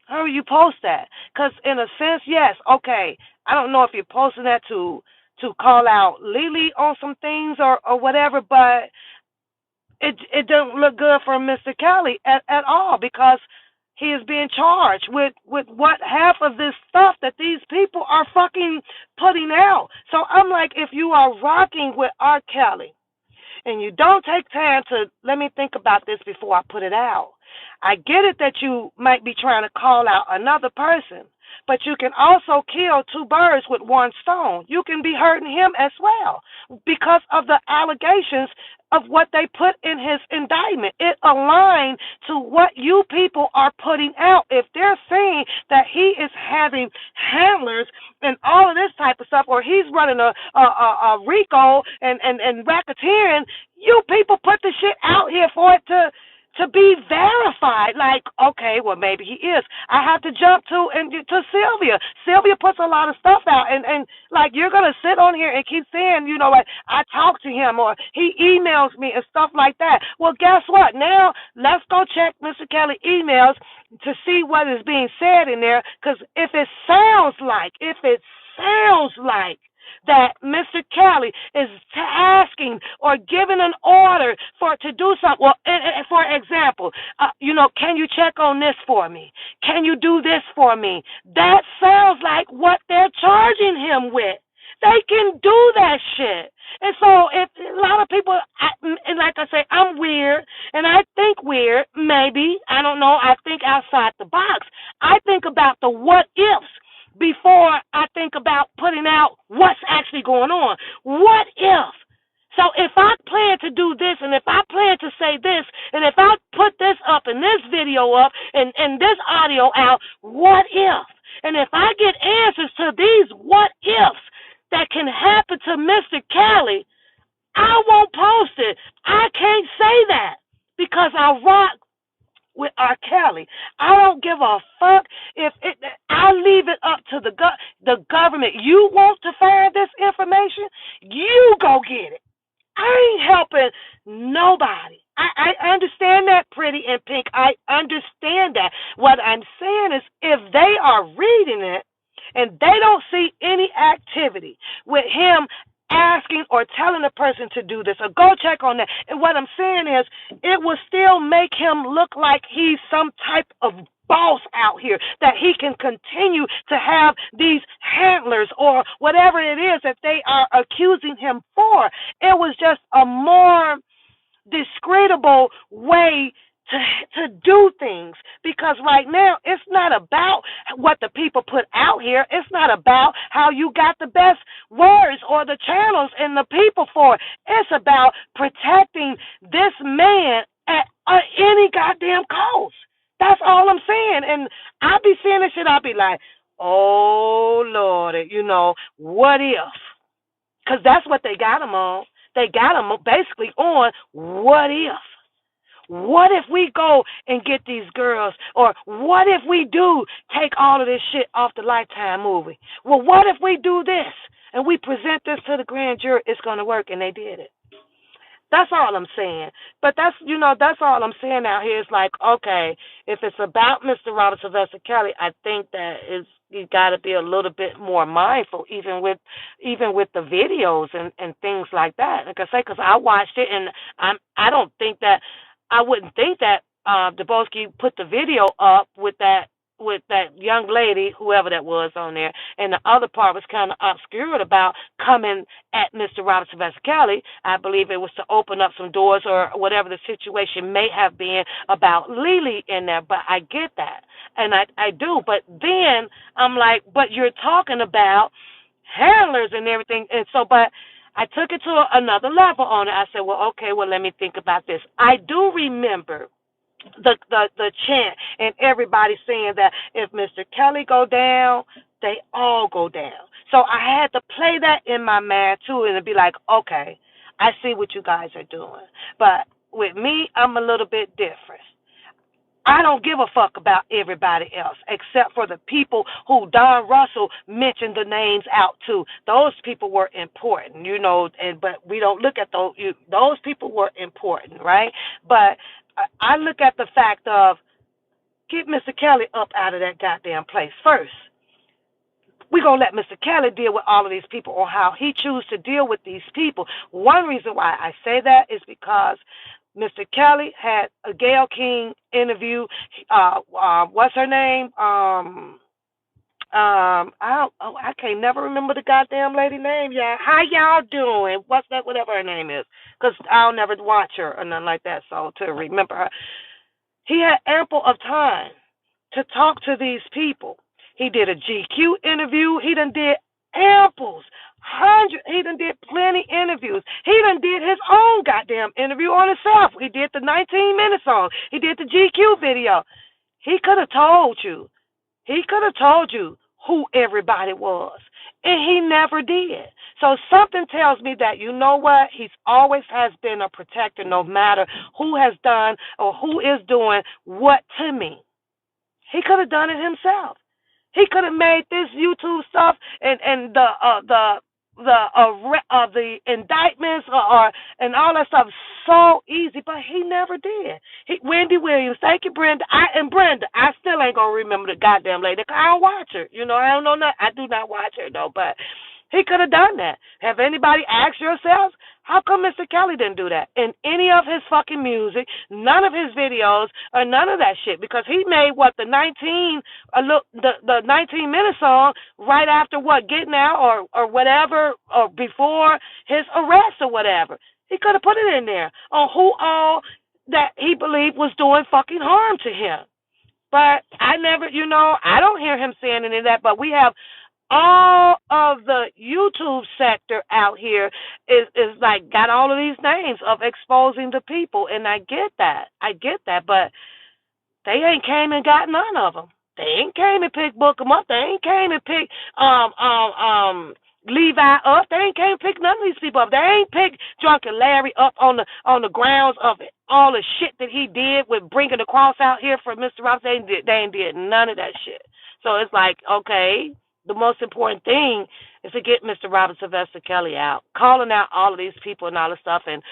S2: how would you post that? Because in a sense, yes, okay. I don't know if you're posting that to call out Lily on some things or whatever, but it doesn't look good for Mr. Kelly at all, because he is being charged with what half of this stuff that these people are fucking putting out. So I'm like, if you are rocking with R. Kelly and you don't take time to let me think about this before I put it out, I get it that you might be trying to call out another person, but you can also kill two birds with one stone. You can be hurting him as well because of the allegations of what they put in his indictment. It aligned to what you people are putting out. If they're saying that he is having handlers and all of this type of stuff, or he's running a RICO and racketeering, you people put the shit out here for it to be verified. Like, okay, well, maybe he is. I have to jump to Sylvia. Sylvia puts a lot of stuff out, and like, you're going to sit on here and keep saying, like, I talked to him or he emails me and stuff like that. Well, guess what? Now, let's go check Mr. Kelly emails to see what is being said in there, because if it sounds like that Mr. Kelly is asking or giving an order to do something. Well, for example, can you check on this for me? Can you do this for me? That sounds like what they're charging him with. They can do that shit. And so if a lot of people, and like I say, I'm weird, and I think weird, maybe, I don't know, I think outside the box. I think about the what ifs before I think about putting out what's actually going on. What if? So if I plan to do this, and if I plan to say this, and if I put this up and this video up and this audio out, what if? And if I get answers to these what ifs that can happen to Mr. Kelly, I won't post it. I can't say that because I rock with R. Kelly. I don't give a fuck if I leave it up to the government. You want to find this information? You go get it. I ain't helping nobody. I understand that, Pretty and Pink. I understand that. What I'm saying is, if they are reading it and they don't see any activity with him asking or telling a person to do this, or go check on that. And what I'm saying is, it will still make him look like he's some type of boss out here, that he can continue to have these handlers or whatever it is that they are accusing him for. It was just a more discreditable way to do things, because right now it's not about what the people put out here. It's not about how you got the best words or the channels and the people for it. It's about protecting this man at any goddamn cost. That's all I'm saying. And I be seeing this shit, I be like, oh Lord, what if? Because that's what they got him on. They got him basically on what if. What if we go and get these girls? Or what if we do take all of this shit off the Lifetime movie? Well, what if we do this and we present this to the grand jury? It's going to work, and they did it. That's all I'm saying. But that's all I'm saying out here. It's like, okay, if it's about Mr. Robert Sylvester Kelly, I think that is you got to be a little bit more mindful, even with the videos and things like that. Like I say, because I watched it, and I wouldn't think that Dubosky put the video up with that young lady, whoever that was on there, and the other part was kind of obscured about coming at Mr. Robert Sylvester Kelly. I believe it was to open up some doors or whatever the situation may have been about Lily in there, but I get that, and I do. But then I'm like, but you're talking about handlers and everything, and so, but I took it to another level on it. I said, well, okay, well, let me think about this. I do remember the chant and everybody saying that if Mr. Kelly go down, they all go down. So I had to play that in my mind too, and be like, okay, I see what you guys are doing. But with me, I'm a little bit different. I don't give a fuck about everybody else except for the people who Don Russell mentioned the names out to. Those people were important, but we don't look at those. Those people were important, right? But I look at the fact of get Mr. Kelly up out of that goddamn place first. We're going to let Mr. Kelly deal with all of these people or how he chooses to deal with these people. One reason why I say that is because Mr. Kelly had a Gayle King interview. What's her name? I can't never remember the goddamn lady name, y'all. How y'all doing? What's that? Whatever her name is, because I'll never watch her or nothing like that. So to remember her, he had ample of time to talk to these people. He did a GQ interview. He done did amples. He done did plenty interviews. He done did his own goddamn interview on himself. He did the 19-minute song. He did the GQ video. He could have told you. He could have told you who everybody was, and he never did. So something tells me that, you know what, he's always has been a protector no matter who has done or who is doing what to me. He could have done it himself. He could have made this YouTube stuff and the indictments or and all that stuff so easy, but he never did. Wendy Williams, thank you, Brenda. Brenda, I still ain't gonna remember the goddamn lady. I don't watch her. I don't know nothing. I do not watch her though, but he could have done that. Have anybody asked yourselves, how come Mr. Kelly didn't do that in any of his fucking music, none of his videos, or none of that shit? Because he made the 19-minute song right after getting out or whatever, or before his arrest or whatever. He could have put it in there on who all that he believed was doing fucking harm to him. But I never, I don't hear him saying any of that. But we have all of the YouTube sector out here is like got all of these names of exposing the people, and I get that, but they ain't came and got none of them. They ain't came and picked Bookham up. They ain't came and picked Levi up. They ain't came and picked none of these people up. They ain't picked Drunken Larry up on the grounds of it. All the shit that he did with bringing the cross out here for Mr. Robinson. They ain't did none of that shit. So it's like, okay, the most important thing is to get Mr. Robert Sylvester Kelly out, calling out all of these people and all this stuff. And,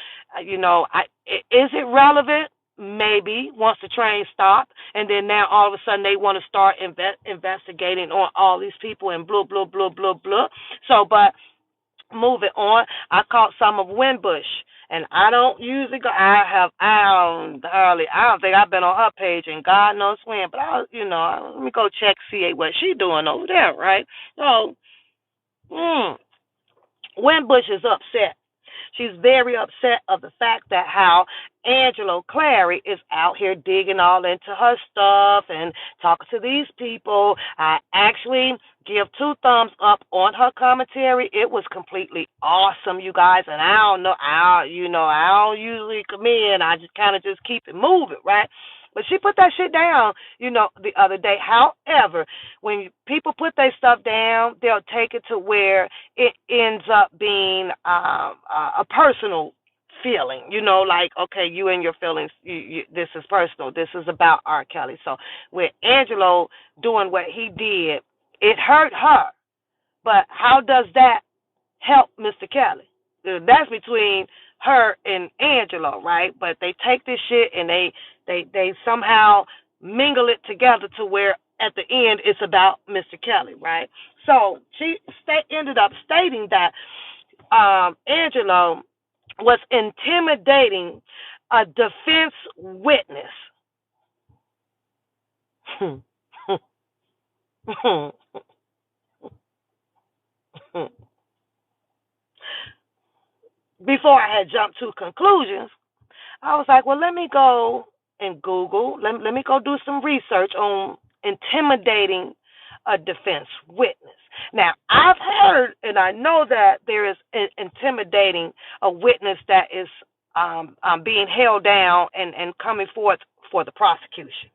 S2: is it relevant? Maybe once the train stopped, and then now all of a sudden they want to start investigating on all these people and blah, blah, blah, blah, blah. So, but moving on, I caught some of Winbush. And I don't usually go. I don't think I've been on her page in God knows when. But let me go check, see what she doing over there, right? So, Winbush is upset. She's very upset of the fact that how Angelo Clary is out here digging all into her stuff and talking to these people. I actually give 2 thumbs up on her commentary. It was completely awesome, you guys. And I don't know, I don't usually come in. I just kind of just keep it moving, right? But she put that shit down, the other day. However, when people put their stuff down, they'll take it to where it ends up being a personal feeling, like, okay, you and your feelings, this is personal. This is about R. Kelly. So with Angelo doing what he did, it hurt her. But how does that help Mr. Kelly? That's between her and Angelo, right? But they take this shit and they somehow mingle it together to where at the end it's about Mr. Kelly, right? So she ended up stating that Angelo was intimidating a defense witness. Before I had jumped to conclusions, I was like, well, let me go and Google. Let me go do some research on intimidating a defense witness. Now, I've heard and I know that there is intimidating a witness that is being held down and coming forth for the prosecution.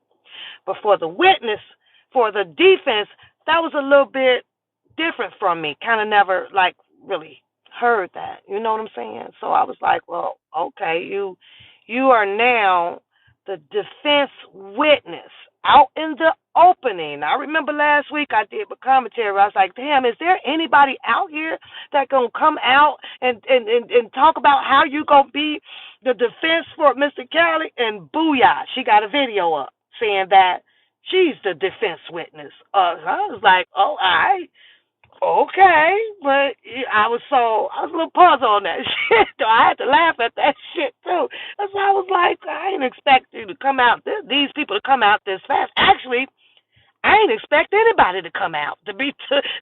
S2: But for the witness, for the defense, that was a little bit different from me. Kind of never really heard that. You know what I'm saying? So I was like, well, okay, you are now the defense witness out in the opening. I remember last week I did a commentary. I was like, damn, is there anybody out here that gonna come out and talk about how you gonna be the defense for Mr. Kelly? And booyah, she got a video up saying that she's the defense witness. I was like, oh, all right. Okay, but I was a little puzzled on that shit. I had to laugh at that shit too. So I was like, I didn't expect you to come out, these people to come out this fast. Actually, I didn't expect anybody to come out, to be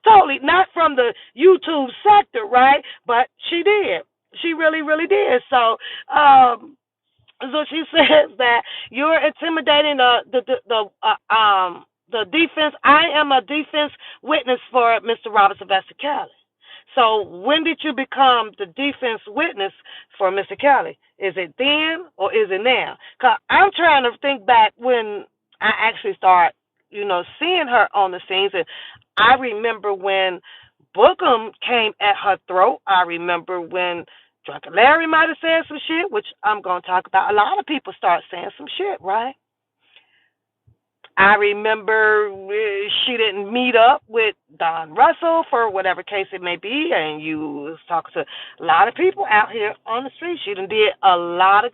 S2: totally, not from the YouTube sector, right? But she did. She really, really did. So she says that you're intimidating the defense. I am a defense witness for Mr. Robert Sylvester Kelly. So when did you become the defense witness for Mr. Kelly? Is it then or is it now? Cause I'm trying to think back when I actually started, seeing her on the scenes. And I remember when Bookham came at her throat. I remember when Drunken Larry might have said some shit, which I'm going to talk about. A lot of people start saying some shit, right? I remember she didn't meet up with Don Russell for whatever case it may be, and you was talking to a lot of people out here on the street. She done did a lot of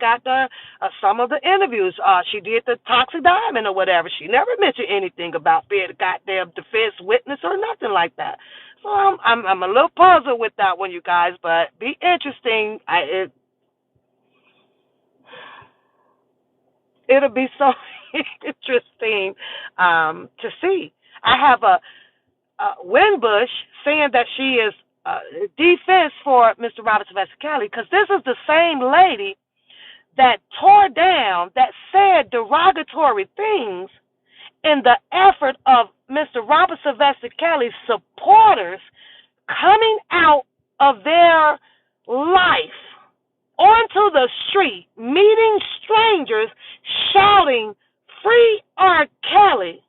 S2: some of the interviews. She did the Toxic Diamond or whatever. She never mentioned anything about being a goddamn defense witness or nothing like that. So I'm a little puzzled with that one, you guys, but be interesting. It'll be so interesting to see. I have a Winbush saying that she is defense for Mr. Robert Sylvester Kelly, because this is the same lady that tore down, that said derogatory things in the effort of Mr. Robert Sylvester Kelly's supporters coming out of their life onto the street, meeting strangers, shouting, "Free R. Kelly,"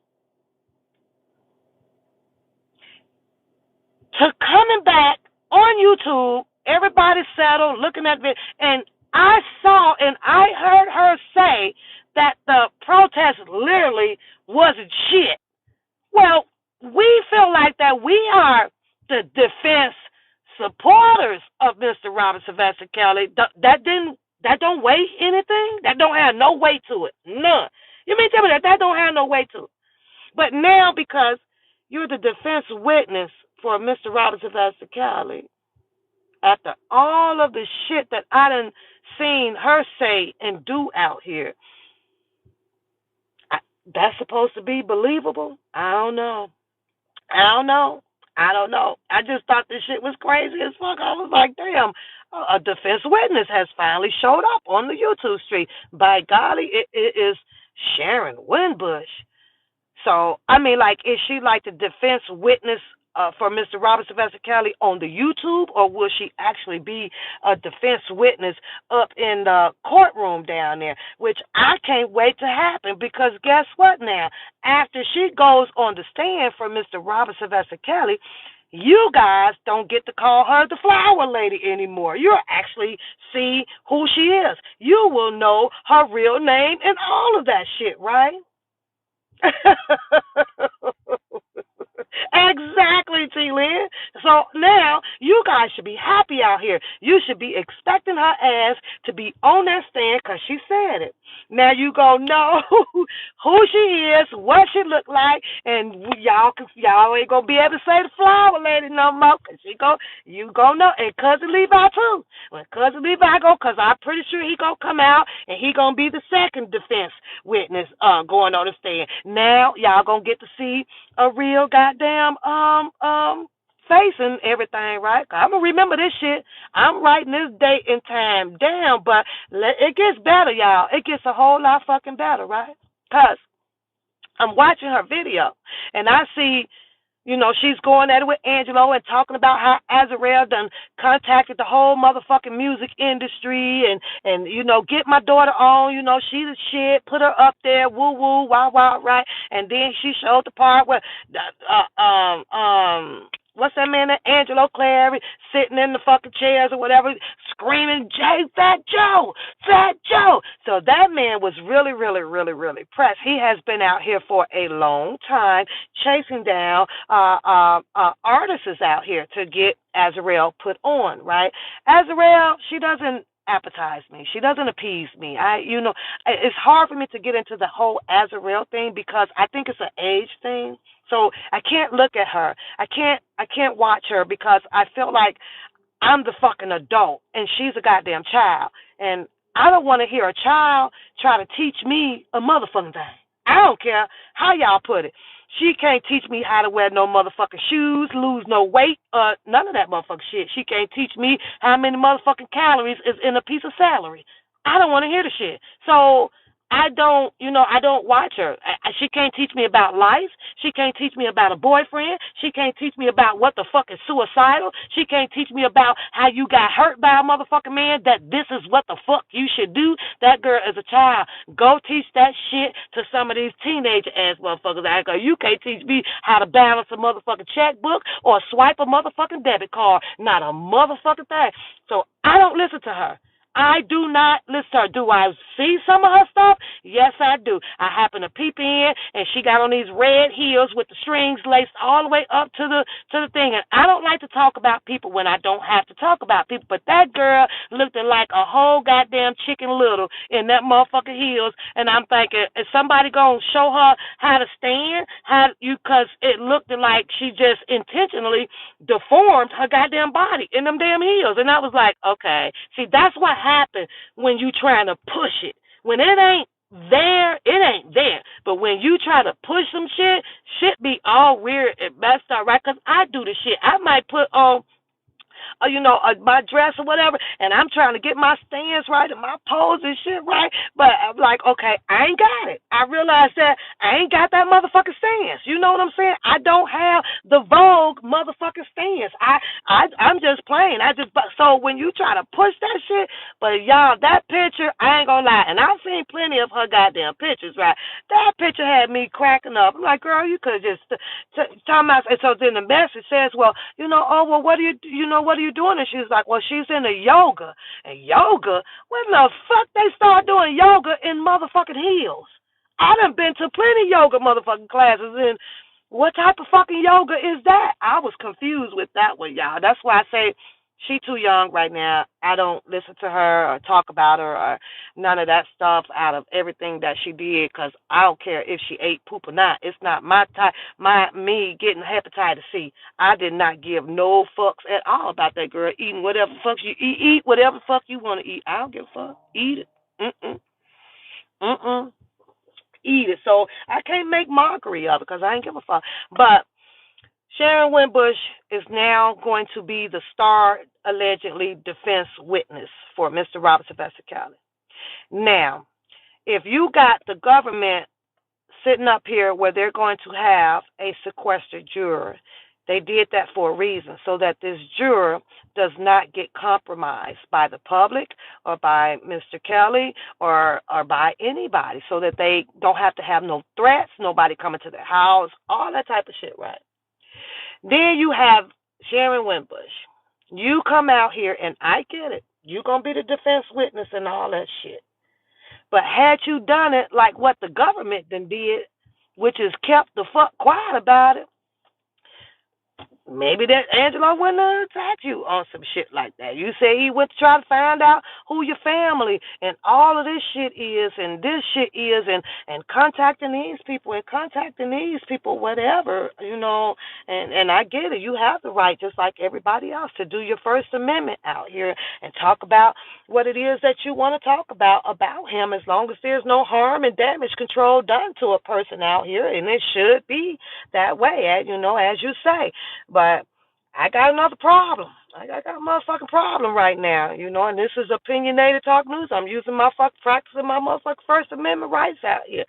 S2: to coming back on YouTube, everybody settled, looking at it, and I saw and I heard her say that the protest literally wasn't shit. Well, we feel like that we are the defense supporters of Mr. Robert Sylvester Kelly. That don't weigh anything? That don't have no weight to it. None. You mean tell me that don't have no weight to it? But now, because you're the defense witness for Mr. Robert Sylvester Kelly, after all of the shit that I done seen her say and do out here, that's supposed to be believable? I don't know. I just thought this shit was crazy as fuck. I was like, damn, a defense witness has finally showed up on the YouTube street. By golly, it is Sharon Winbush. So, I mean, is she the defense witness for Mr. Robert Sylvester Kelly on the YouTube, or will she actually be a defense witness up in the courtroom down there, which I can't wait to happen, because guess what now? After she goes on the stand for Mr. Robert Sylvester Kelly, You guys don't get to call her the flower lady anymore. You'll actually see who she is. You will know her real name and all of that shit, right? Exactly, T. Lynn. So now you guys should be happy out here. You should be expecting her ass to be on that stand because she said it. Now you go know who she is, what she look like, and y'all ain't gonna be able to say the flower lady no more because you gonna know. And cousin Levi too. When cousin Levi go, because I'm pretty sure he gonna come out and he gonna be the second defense witness going on the stand. Now y'all gonna get to see a real goddamn face and everything, right? I'm gonna remember this shit. I'm writing this date and time down, but it gets better, y'all. It gets a whole lot fucking better, right? Cause I'm watching her video and I see, she's going at it with Angelo and talking about how Azarel done contacted the whole motherfucking music industry and get my daughter on, she's the shit, put her up there, woo woo, wow wow, right? And then she showed the part where what's that man, Angelo Clary, sitting in the fucking chairs or whatever, screaming, "Hey, Fat Joe, Fat Joe." So that man was really, really, really, really pressed. He has been out here for a long time chasing down artists out here to get Azarel put on, right? Azarel, she doesn't appetize me. She doesn't appease me. It's hard for me to get into the whole Azarel thing because I think it's an age thing. So I can't look at her. I can't watch her because I feel like I'm the fucking adult and she's a goddamn child. And I don't want to hear a child try to teach me a motherfucking thing. I don't care how y'all put it. She can't teach me how to wear no motherfucking shoes, lose no weight, none of that motherfucking shit. She can't teach me how many motherfucking calories is in a piece of celery. I don't want to hear the shit. So I don't watch her. She can't teach me about life. She can't teach me about a boyfriend. She can't teach me about what the fuck is suicidal. She can't teach me about how you got hurt by a motherfucking man, that this is what the fuck you should do. That girl is a child. Go teach that shit to some of these teenager ass motherfuckers. You can't teach me how to balance a motherfucking checkbook or swipe a motherfucking debit card. Not a motherfucking thing. So I don't listen to her. I do not listen to her. Do I see some of her stuff? Yes, I do. I happen to peep in, and she got on these red heels with the strings laced all the way up to the thing. And I don't like to talk about people when I don't have to talk about people, but that girl looked like a whole goddamn Chicken Little in that motherfucking heels, and I'm thinking, is somebody going to show her how to stand? Because it looked like she just intentionally deformed her goddamn body in them damn heels. And I was like, okay. See, that's what happen when you trying to push it. When it ain't there, it ain't there. But when you try to push some shit be all weird and messed up, right? Because I do the shit. I might put on my dress or whatever, and I'm trying to get my stance right and my pose and shit right, but I'm like, okay, I ain't got it. I realize that I ain't got that motherfucking stance. You know what I'm saying? I don't have the Vogue motherfucking stance. I'm just plain. So when you try to push that shit, but y'all, that picture, I ain't gonna lie, and I've seen plenty of her goddamn pictures, right? That picture had me cracking up. I'm like, girl, you could just talking about. And so then the message says, well, what are you doing? And she's like, well, she's in a yoga. And yoga? When the fuck they start doing yoga in motherfucking heels? I done been to plenty yoga motherfucking classes, and what type of fucking yoga is that? I was confused with that one, y'all. That's why I say she too young right now. I don't listen to her or talk about her or none of that stuff out of everything that she did, because I don't care if she ate poop or not. It's not my type, me getting hepatitis C. I did not give no fucks at all about that girl eating whatever fuck you eat. Eat whatever fuck you want to eat. I don't give a fuck. Eat it. Eat it. So I can't make mockery of it because I ain't give a fuck. But Sharon Winbush is now going to be the star, allegedly, defense witness for Mr. Robert Sylvester Kelly. Now, if you got the government sitting up here where they're going to have a sequestered juror, they did that for a reason, so that this juror does not get compromised by the public or by Mr. Kelly or by anybody, so that they don't have to have no threats, nobody coming to their house, all that type of shit, right? Then you have Sharon Wimbush, you come out here, and I get it. You're going to be the defense witness and all that shit. But had you done it like what the government done did, which is kept the fuck quiet about it, maybe that Angelo wouldn't have attacked you on some shit like that. You say he went to try to find out who your family and all of this shit is and this shit is and contacting these people and contacting these people, whatever, and I get it. You have the right, just like everybody else, to do your First Amendment out here and talk about what it is that you want to talk about him, as long as there's no harm and damage control done to a person out here, and it should be that way, as you say. But I got another problem. I got a motherfucking problem right now, and this is opinionated talk news. I'm using practicing my motherfucking First Amendment rights out here.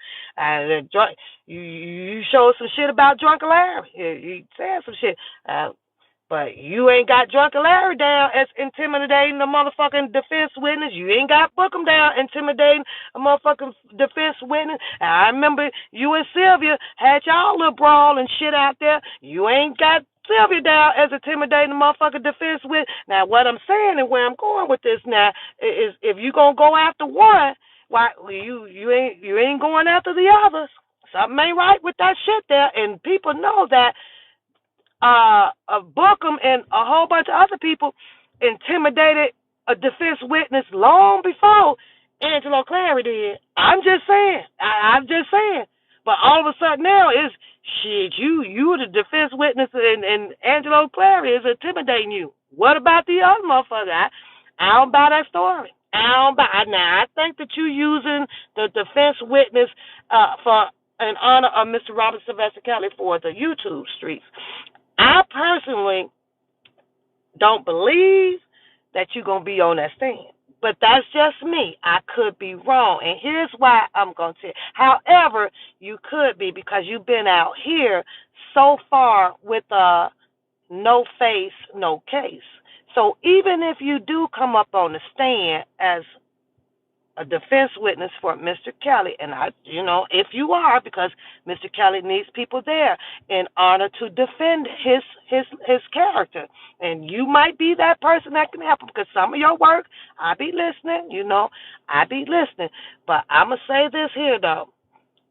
S2: You showed some shit about Drunken Larry. You said some shit. But you ain't got Drunken Larry down as intimidating a motherfucking defense witness. You ain't got Bookham down intimidating a motherfucking defense witness. And I remember you and Sylvia had y'all little brawl and shit out there. You ain't got Sylvia down as intimidating a motherfucking defense witness. Now, what I'm saying and where I'm going with this now is, if you gonna go after one, why you ain't going after the others. Something ain't right with that shit there, and people know that. Bookham and a whole bunch of other people intimidated a defense witness long before Angelo Clary did. I'm just saying. I'm just saying. But all of a sudden now it's shit. You the defense witness, and Angelo Clary is intimidating you. What about the other motherfucker? I don't buy that story. Now I think that you using the defense witness for in honor of Mr. Robert Sylvester Kelly for the YouTube streets. I personally don't believe that you're going to be on that stand. But that's just me. I could be wrong. And here's why I'm going to tell you. However, you could be, because you've been out here so far with a no face, no case. So even if you do come up on the stand as a defense witness for Mr. Kelly, and if you are, because Mr. Kelly needs people there in order to defend his character, and you might be that person that can help him, because some of your work, I be listening, I be listening, but I'm gonna say this here though,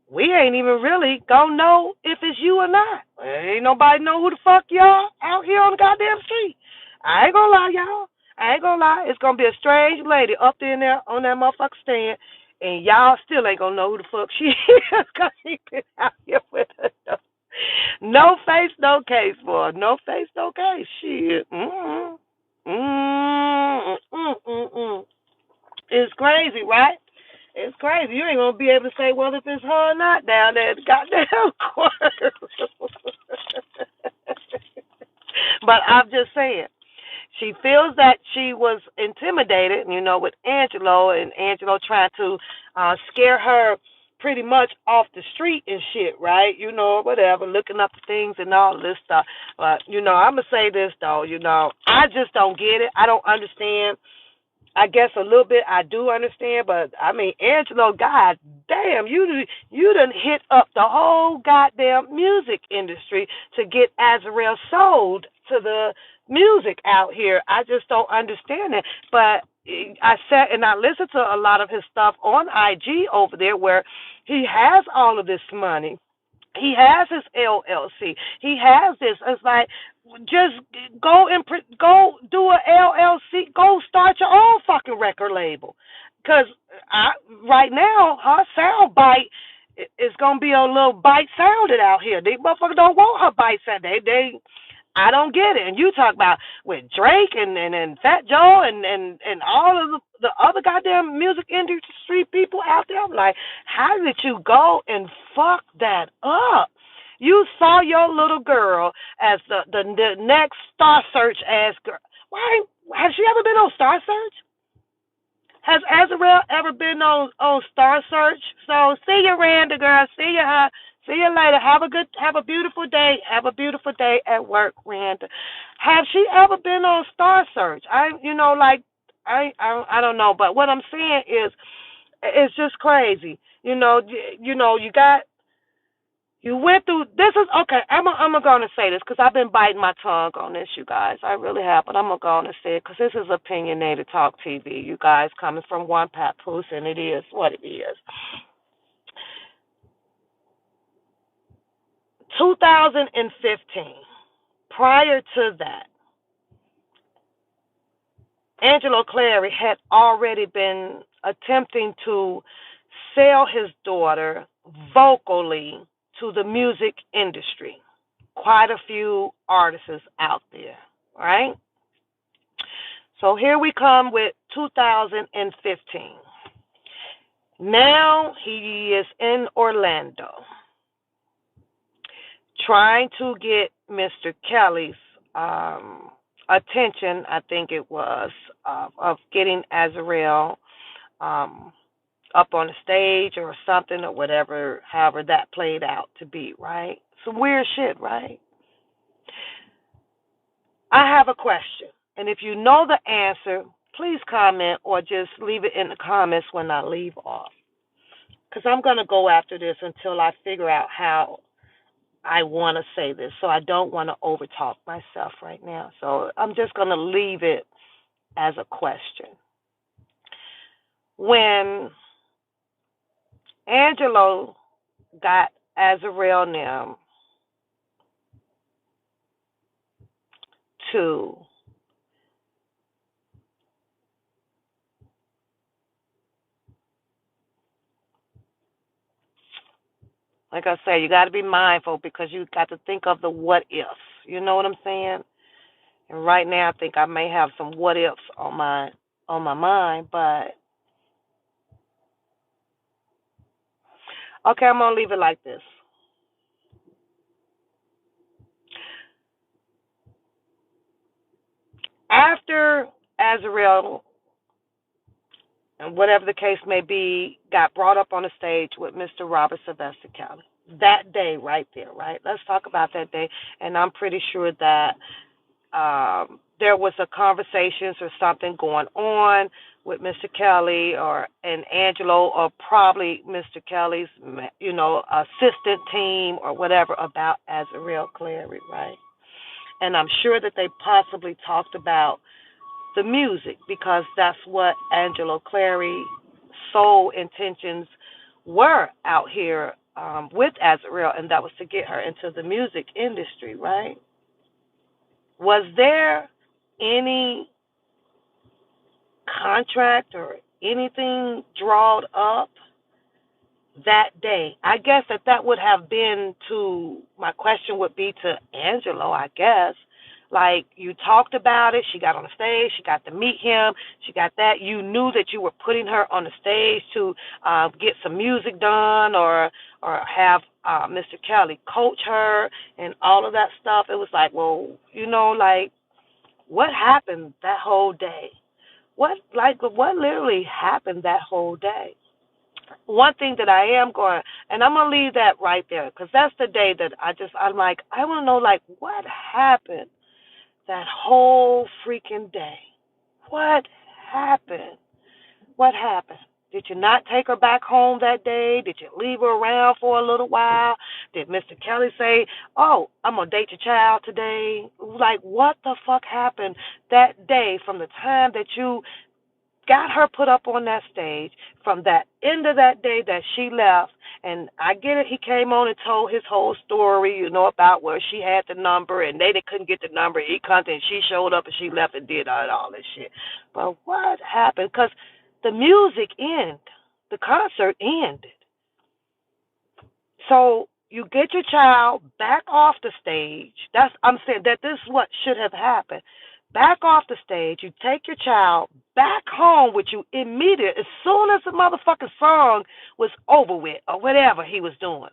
S2: we ain't even really gonna know if it's you or not. Ain't nobody know who the fuck y'all out here on the goddamn street. I ain't gonna lie, y'all. I ain't gonna lie. It's gonna be a strange lady up in there on that motherfucker stand, and y'all still ain't gonna know who the fuck she is, because she been out here with her. No face, no case, boy. No face, no case. Shit. It's crazy, right? It's crazy. You ain't gonna be able to say whether it's her or not down there at the goddamn court. But I'm just saying, she feels that she was intimidated, with Angelo, and Angelo trying to scare her pretty much off the street and shit, right? Whatever, looking up the things and all this stuff. But, I'm going to say this, though, I just don't get it. I don't understand. I guess a little bit I do understand, but I mean, Angelo, god damn, you done hit up the whole goddamn music industry to get Azrael sold to the music out here. I just don't understand it. But I sat and I listened to a lot of his stuff on IG over there, where he has all of this money. He has his LLC. He has this. It's like, just go do a LLC. Go start your own fucking record label. Because right now, her sound bite is going to be a little bite sounded out here. These motherfuckers don't want her bite sounded. I don't get it. And you talk about with Drake and Fat Joe and all of the other goddamn music industry people out there. I'm like, how did you go and fuck that up? You saw your little girl as the next Star Search ass girl. Why has she ever been on Star Search? Has Azrael ever been on Star Search? So see you, Randa girl. See you, huh? See you later. Have a beautiful day. Have a beautiful day at work, Randa. Have she ever been on Star Search? I don't know. But what I'm saying is, it's just crazy. You went through. This is okay. I'm going to say this because I've been biting my tongue on this, you guys. I really have, but I'm going to say it because this is Opinionated Talk TV, you guys, coming from one papoose, and it is what it is. 2015, prior to that, Angelo Clary had already been attempting to sell his daughter vocally to the music industry. Quite a few artists out there, right? So here we come with 2015. Now he is in Orlando trying to get Mr. Kelly's attention, I think it was, of getting Azriel up on the stage or something or whatever, however that played out to be, right? Some weird shit, right? I have a question, and if you know the answer, please comment or just leave it in the comments when I leave off, because I'm going to go after this until I figure out how I want to say this, so I don't want to overtalk myself right now. So I'm just going to leave it as a question. When Angelo got Azriel Nim to like I say, you got to be mindful because you got to think of the what ifs. You know what I'm saying? And right now, I think I may have some what ifs on my mind, but okay, I'm gonna leave it like this. After Azriel, and whatever the case may be, got brought up on the stage with Mr. Robert Sylvester Kelly. That day right there, right? Let's talk about that day. And I'm pretty sure that there was a conversations or something going on with Mr. Kelly and Angelo, or probably Mr. Kelly's, assistant team or whatever about Azriel Clary, right? And I'm sure that they possibly talked about the music because that's what Angelo Clary's sole intentions were out here with Azriel, and that was to get her into the music industry, right? Was there any contract or anything drawn up that day? I guess that would have been my question would be to Angelo, I guess. Like, you talked about it, she got on the stage, she got to meet him, she got that. You knew that you were putting her on the stage to get some music done or have Mr. Kelly coach her and all of that stuff. It was like, well, what happened that whole day? What literally happened that whole day? One thing that I am going, and I'm going to leave that right there because that's the day that I'm like, I want to know, like, what happened that whole freaking day? What happened? What happened? Did you not take her back home that day? Did you leave her around for a little while? Did Mr. Kelly say, oh, I'm going to date your child today? Like, what the fuck happened that day from the time that you got her put up on that stage, from that end of that day that she left? And I get it, he came on and told his whole story, about where she had the number and they couldn't get the number. He comes and she showed up and she left and did all this shit. But what happened? Because the music ended. The concert ended. So you get your child back off the stage. I'm saying that this is what should have happened. Back off the stage. You take your child back home with you immediately, as soon as the motherfucking song was over with or whatever he was doing.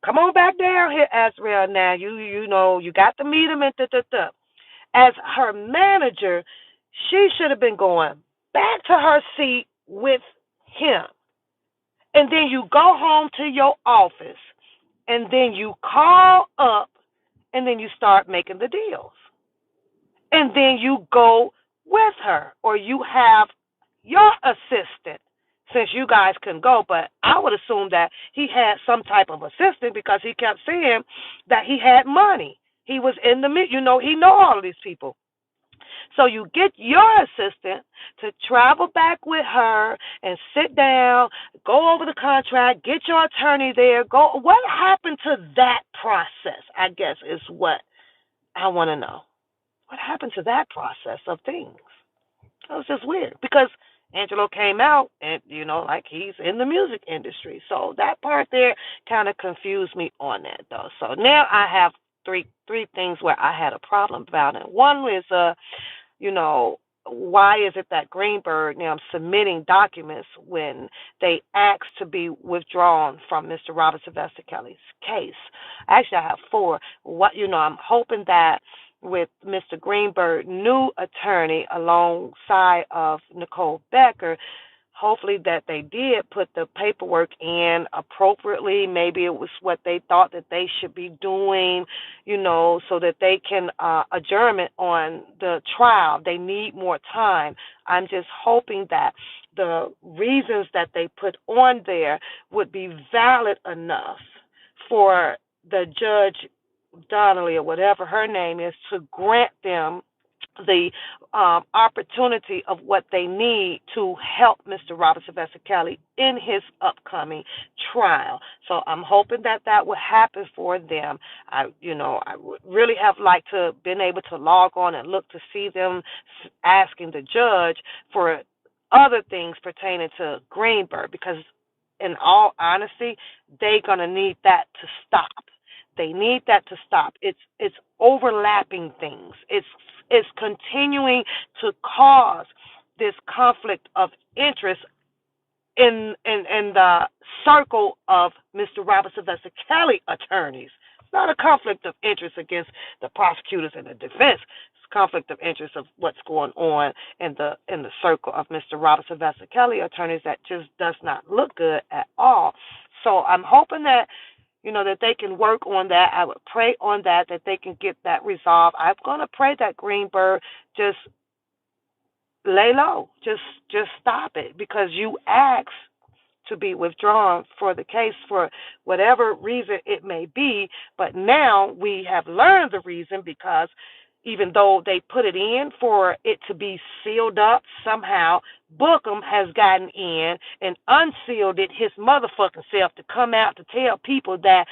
S2: Come on back down here, Azriel. Now you got to meet him and da. As her manager, she should have been going back to her seat with him. And then you go home to your office, and then you call up, and then you start making the deals. And then you go with her, or you have your assistant since you guys couldn't go. But I would assume that he had some type of assistant because he kept saying that he had money. He was in the, he know all of these people. So you get your assistant to travel back with her and sit down, go over the contract, get your attorney there. Go. What happened to that process? I guess is what I want to know. What happened to that process of things? It was just weird because Angelo came out and, like he's in the music industry. So that part there kind of confused me on that, though. So now I have three things where I had a problem about it. One is, why is it that Greenberg now submitting documents when they asked to be withdrawn from Mr. Robert Sylvester Kelly's case? Actually, I have four. I'm hoping that with Mr. Greenberg, new attorney alongside of Nicole Becker, hopefully that they did put the paperwork in appropriately. Maybe it was what they thought that they should be doing, so that they can adjournment on the trial. They need more time. I'm just hoping that the reasons that they put on there would be valid enough for the judge Donnelly or whatever her name is to grant them the opportunity of what they need to help Mr. Robert Sylvester Kelly in his upcoming trial. So I'm hoping that that would happen for them. I would really have liked to been able to log on and look to see them asking the judge for other things pertaining to Greenberg, because in all honesty, they're going to need that to stop. They need that to stop. It's overlapping things. It's continuing to cause this conflict of interest in the circle of Mr. Robert Sylvester Kelly attorneys. It's not a conflict of interest against the prosecutors and the defense. It's a conflict of interest of what's going on in the circle of Mr. Robert Sylvester Kelly attorneys that just does not look good at all. So I'm hoping that that they can work on that. I would pray on that they can get that resolved. I'm going to pray that Greenberg just lay low. Just stop it, because you asked to be withdrawn for the case for whatever reason it may be. But now we have learned the reason, because even though they put it in for it to be sealed up somehow, Bookham has gotten in and unsealed it his motherfucking self to come out to tell people that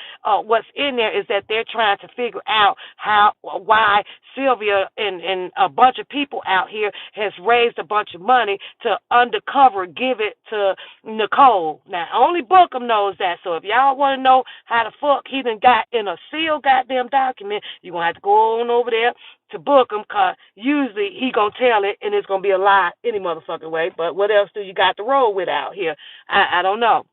S2: what's in there is that they're trying to figure out why Sylvia and a bunch of people out here has raised a bunch of money to undercover give it to Nicole. Now, only Bookham knows that. So if y'all want to know how the fuck he done got in a sealed goddamn document, you're going to have to go on over there to book him, because usually he going to tell it and it's going to be a lie any motherfucking way. But what else do you got to roll with out here? I don't know.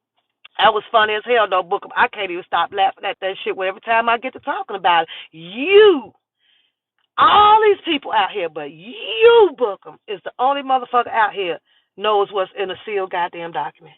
S2: That was funny as hell, though, Bookham. I can't even stop laughing at that shit every time I get to talking about it. You, all these people out here, but you, Bookham, is the only motherfucker out here knows what's in a sealed goddamn document.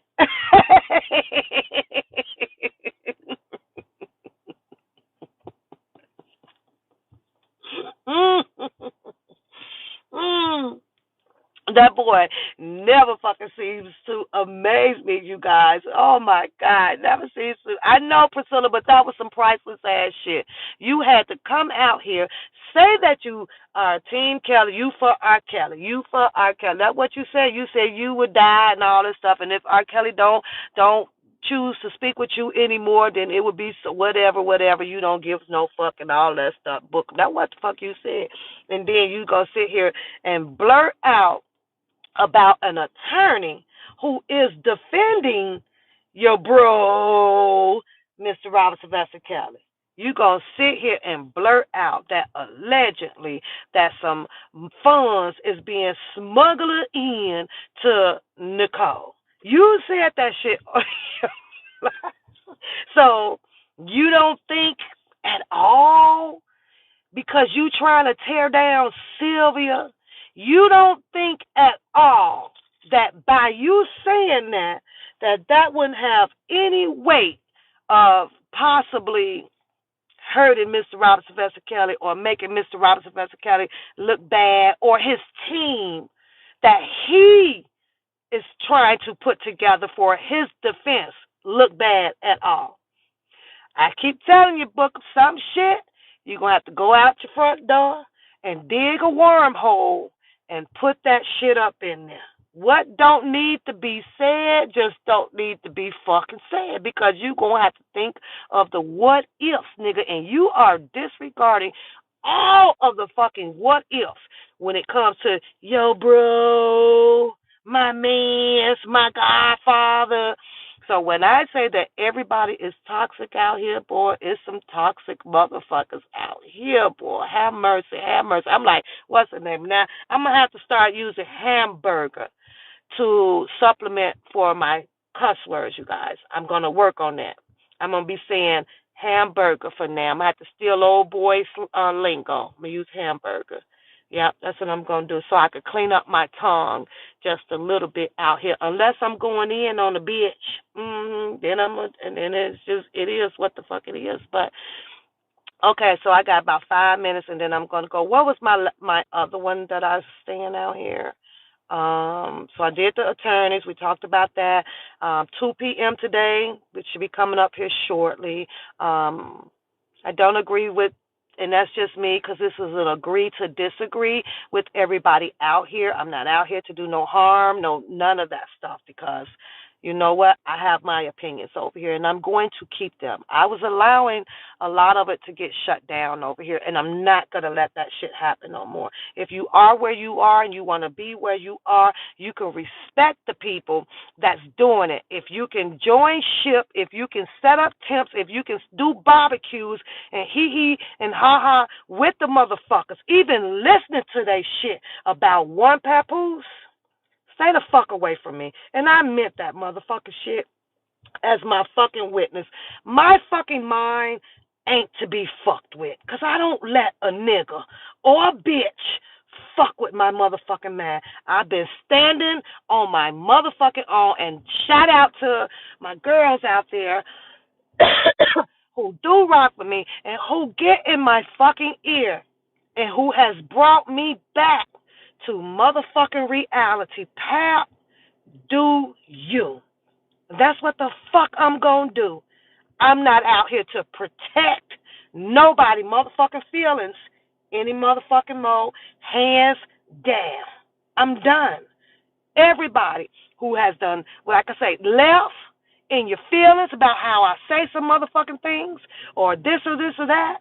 S2: That boy never fucking seems to amaze me, you guys. Oh, my God. Never seems to. I know, Priscilla, but that was some priceless ass shit. You had to come out here, say that you are Team Kelly, you for R.Kelly, you for R.Kelly. That's what you said. You said you would die and all this stuff, and if R.Kelly don't choose to speak with you anymore, then it would be so whatever. You don't give no fuck and all that stuff. Book. That's what the fuck you said. And then you gonna sit here and blurt out about an attorney who is defending your bro, Mr. Robert Sylvester Kelly. You gonna sit here and blurt out that allegedly that some funds is being smuggled in to Nicole. You said that shit on your live. So you don't think at all, because you trying to tear down Sylvia, you don't think at all that by you saying that wouldn't have any weight of possibly hurting Mr. Robert Sylvester Kelly or making Mr. Robert Sylvester Kelly look bad, or his team, that he is trying to put together for his defense look bad at all. I keep telling you, book some shit, you're going to have to go out your front door and dig a wormhole and put that shit up in there. What don't need to be said just don't need to be fucking said, because you're going to have to think of the what ifs, nigga, and you are disregarding all of the fucking what ifs when it comes to, yo, bro, my man, my godfather. So when I say that everybody is toxic out here, boy, it's some toxic motherfuckers out here, boy. Have mercy, have mercy. I'm like, what's the name? Now, I'm going to have to start using hamburger to supplement for my cuss words, you guys. I'm going to work on that. I'm going to be saying hamburger for now. I'm going to have to steal old boy lingo. I'm going to use hamburger. Yeah, that's what I'm going to do, so I could clean up my tongue just a little bit out here. Unless I'm going in on a bitch, then it is what the fuck it is. But okay, so I got about 5 minutes, and then I'm going to go. What was my other one that I was staying out here? So I did the attorneys. We talked about that. 2 p.m. today, which should be coming up here shortly. I don't agree with, and that's just me, because this is an agree to disagree with everybody out here. I'm not out here to do no harm, none of that stuff, because you know what? I have my opinions over here, and I'm going to keep them. I was allowing a lot of it to get shut down over here, and I'm not going to let that shit happen no more. If you are where you are and you want to be where you are, you can respect the people that's doing it. If you can join ship, if you can set up tents, if you can do barbecues and hee-hee and ha-ha with the motherfuckers, even listening to they shit about one papoose, stay the fuck away from me. And I meant that motherfucking shit as my fucking witness. My fucking mind ain't to be fucked with, because I don't let a nigga or a bitch fuck with my motherfucking man. I've been standing on my motherfucking own, and shout out to my girls out there who do rock with me and who get in my fucking ear and who has brought me back to motherfucking reality. Pap, do you. That's what the fuck I'm gonna do. I'm not out here to protect nobody motherfucking feelings any motherfucking more. Hands down. I'm done. Everybody who has done, like I say, left in your feelings about how I say some motherfucking things or this or that,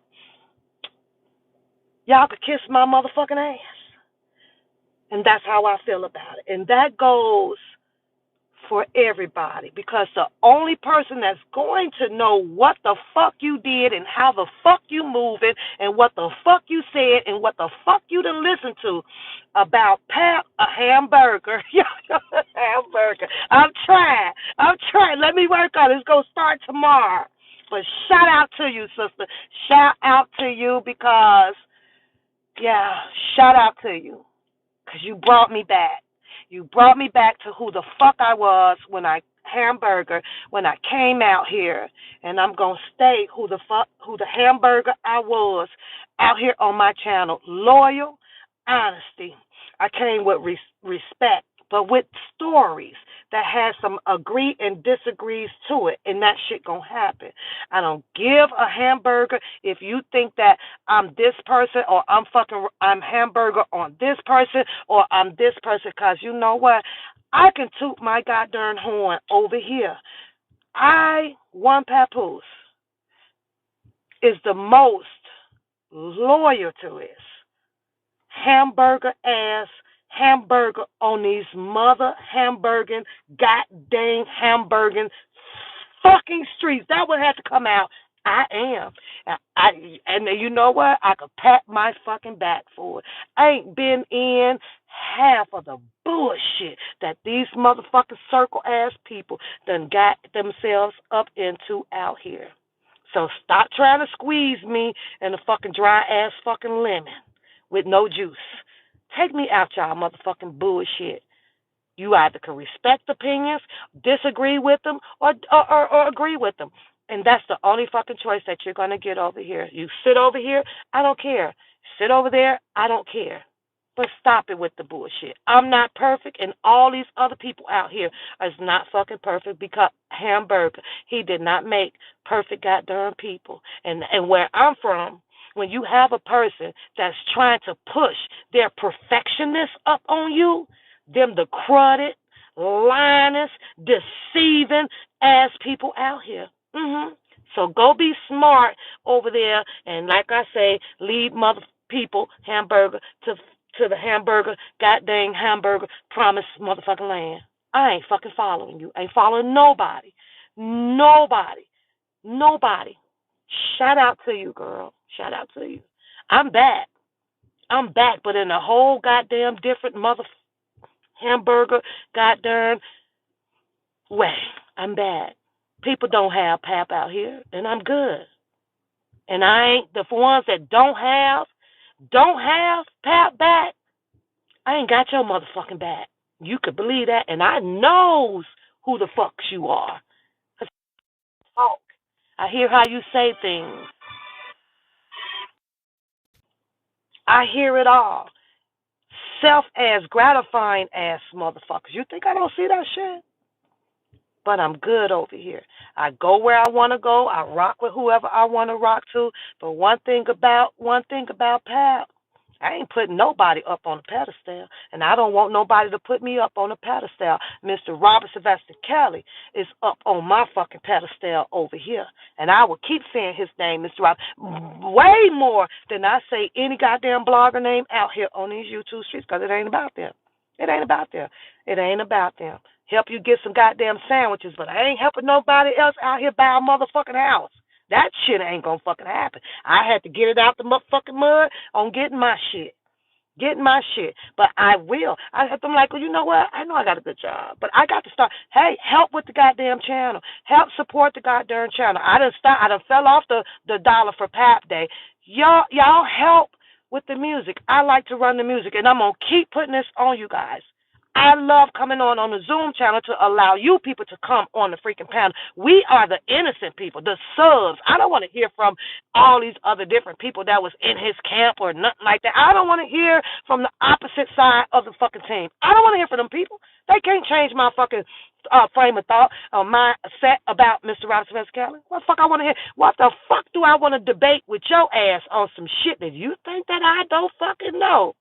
S2: y'all could kiss my motherfucking ass. And that's how I feel about it. And that goes for everybody, because the only person that's going to know what the fuck you did and how the fuck you moving and what the fuck you said and what the fuck you done listened to about Pap, a hamburger. Hamburger. I'm trying. Let me work on it. It's going to start tomorrow. But shout out to you, sister. Shout out to you because, shout out to you. Because you brought me back. You brought me back to who the fuck I was when I came out here. And I'm going to stay who the hamburger I was out here on my channel. Loyal, honesty. I came with respect, but with stories that has some agree and disagrees to it, and that shit gonna happen. I don't give a hamburger if you think that I'm this person or I'm hamburger on this person or I'm this person, because you know what? I can toot my goddamn horn over here. One papoose, is the most loyal to his hamburger ass hamburger on these mother hamburging, goddamn hamburging fucking streets. That would have to come out. I am. And you know what? I could pat my fucking back for it. I ain't been in half of the bullshit that these motherfucking circle ass people done got themselves up into out here. So stop trying to squeeze me in a fucking dry ass fucking lemon with no juice. Take me out y'all motherfucking bullshit. You either can respect opinions, disagree with them, or agree with them. And that's the only fucking choice that you're going to get over here. You sit over here, I don't care. Sit over there, I don't care. But stop it with the bullshit. I'm not perfect, and all these other people out here is not fucking perfect because Hamburger, he did not make perfect goddamn people. And where I'm from, when you have a person that's trying to push their perfectionness up on you, them the cruddy, lying, deceiving ass people out here. So go be smart over there, and like I say, lead mother people Hamburger to the hamburger, goddamn hamburger, promised motherfucking land. I ain't fucking following you. I ain't following nobody. Nobody. Nobody. Shout out to you, girl. Shout out to you. I'm back. I'm back, but in a whole goddamn different mother hamburger goddamn way. I'm back. People don't have pap out here, and I'm good. And I ain't the ones that don't have pap back. I ain't got your motherfucking back. You could believe that, and I knows who the fucks you are. Talk. I hear how you say things. I hear it all. Self-as gratifying ass motherfuckers. You think I don't see that shit? But I'm good over here. I go where I want to go. I rock with whoever I want to rock to. But one thing about Pap, I ain't putting nobody up on a pedestal, and I don't want nobody to put me up on a pedestal. Mr. Robert Sylvester Kelly is up on my fucking pedestal over here, and I will keep saying his name, Mr. Robert, way more than I say any goddamn blogger name out here on these YouTube streets, because it ain't about them. It ain't about them. It ain't about them. Help you get some goddamn sandwiches, but I ain't helping nobody else out here buy a motherfucking house. That shit ain't gonna fucking happen. I had to get it out the motherfucking mud on getting my shit. Getting my shit. But I will. I'm like, well, you know what? I know I got a good job, but I got to start. Hey, help with the goddamn channel. Help support the goddamn channel. I done fell off the dollar for Pap Day. Y'all help with the music. I like to run the music, and I'm gonna keep putting this on you guys. I love coming on the Zoom channel to allow you people to come on the freaking panel. We are the innocent people, the subs. I don't want to hear from all these other different people that was in his camp or nothing like that. I don't want to hear from the opposite side of the fucking team. I don't want to hear from them people. They can't change my fucking frame of thought, my set about Mr. Robert Sylvester Kelly. What the fuck I want to hear? What the fuck do I want to debate with your ass on some shit that you think that I don't fucking know?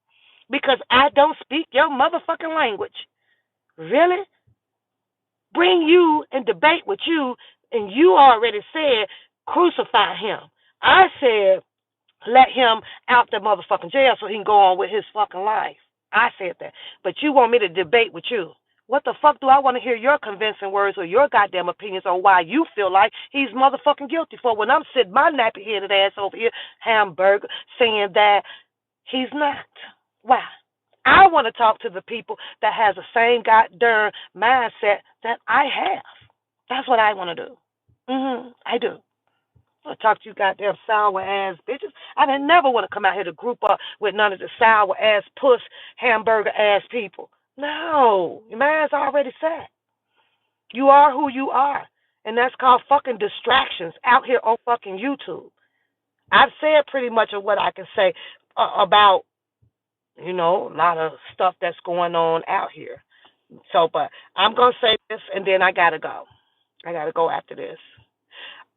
S2: Because I don't speak your motherfucking language. Really? Bring you and debate with you, and you already said crucify him. I said let him out the motherfucking jail so he can go on with his fucking life. I said that. But you want me to debate with you. What the fuck do I want to hear your convincing words or your goddamn opinions on why you feel like he's motherfucking guilty for when I'm sitting my nappy-headed ass over here, hamburger, saying that he's not. Why? I want to talk to the people that has the same goddamn mindset that I have. That's what I want to do. I do. I want to talk to you goddamn sour ass bitches. I didn't never want to come out here to group up with none of the sour ass puss hamburger ass people. No, your mind's already set. You are who you are, and that's called fucking distractions out here on fucking YouTube. I've said pretty much of what I can say about a lot of stuff that's going on out here. So, but I'm going to say this, and then I got to go. I got to go after this.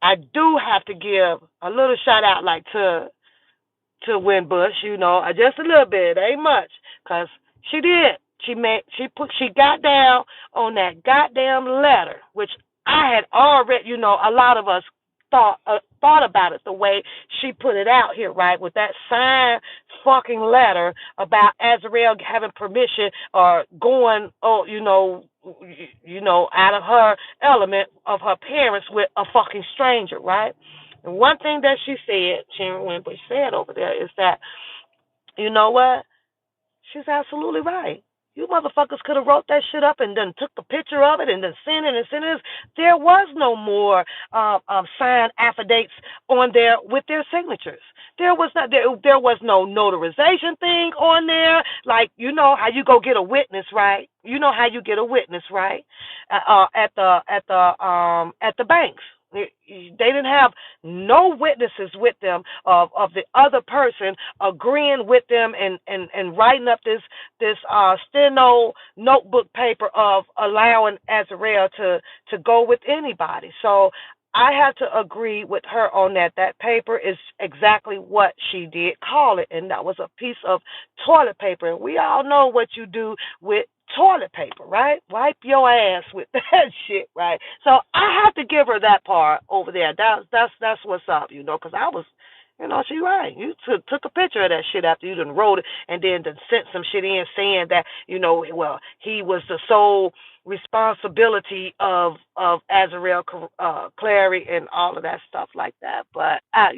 S2: I do have to give a little shout out, like, to Winbush, just a little bit, ain't much, because she did. She got down on that goddamn letter, which I had already, a lot of us thought about it the way she put it out here, right, with that signed fucking letter about Azrael having permission or going, out of her element of her parents with a fucking stranger, right? And one thing that she said, Sharon Winbush said over there, is that, you know what? She's absolutely right. You motherfuckers could have wrote that shit up and then took a picture of it and then sent it. There was no more signed affidavits on there with their signatures. There was no notarization thing on there. Like, how you go get a witness, right? You know how you get a witness, right? At the banks. They didn't have no witnesses with them of the other person agreeing with them and writing up this steno notebook paper of allowing Azrael to go with anybody. So I have to agree with her on that. That paper is exactly what she did call it, and that was a piece of toilet paper. And we all know what you do with toilet paper, right? Wipe your ass with that shit, right? So I have to give her that part over there. That's what's up, because I was, she right. You took a picture of that shit after you done wrote it, and then sent some shit in saying that, well, he was the sole responsibility of Azrael Clary and all of that stuff like that. But I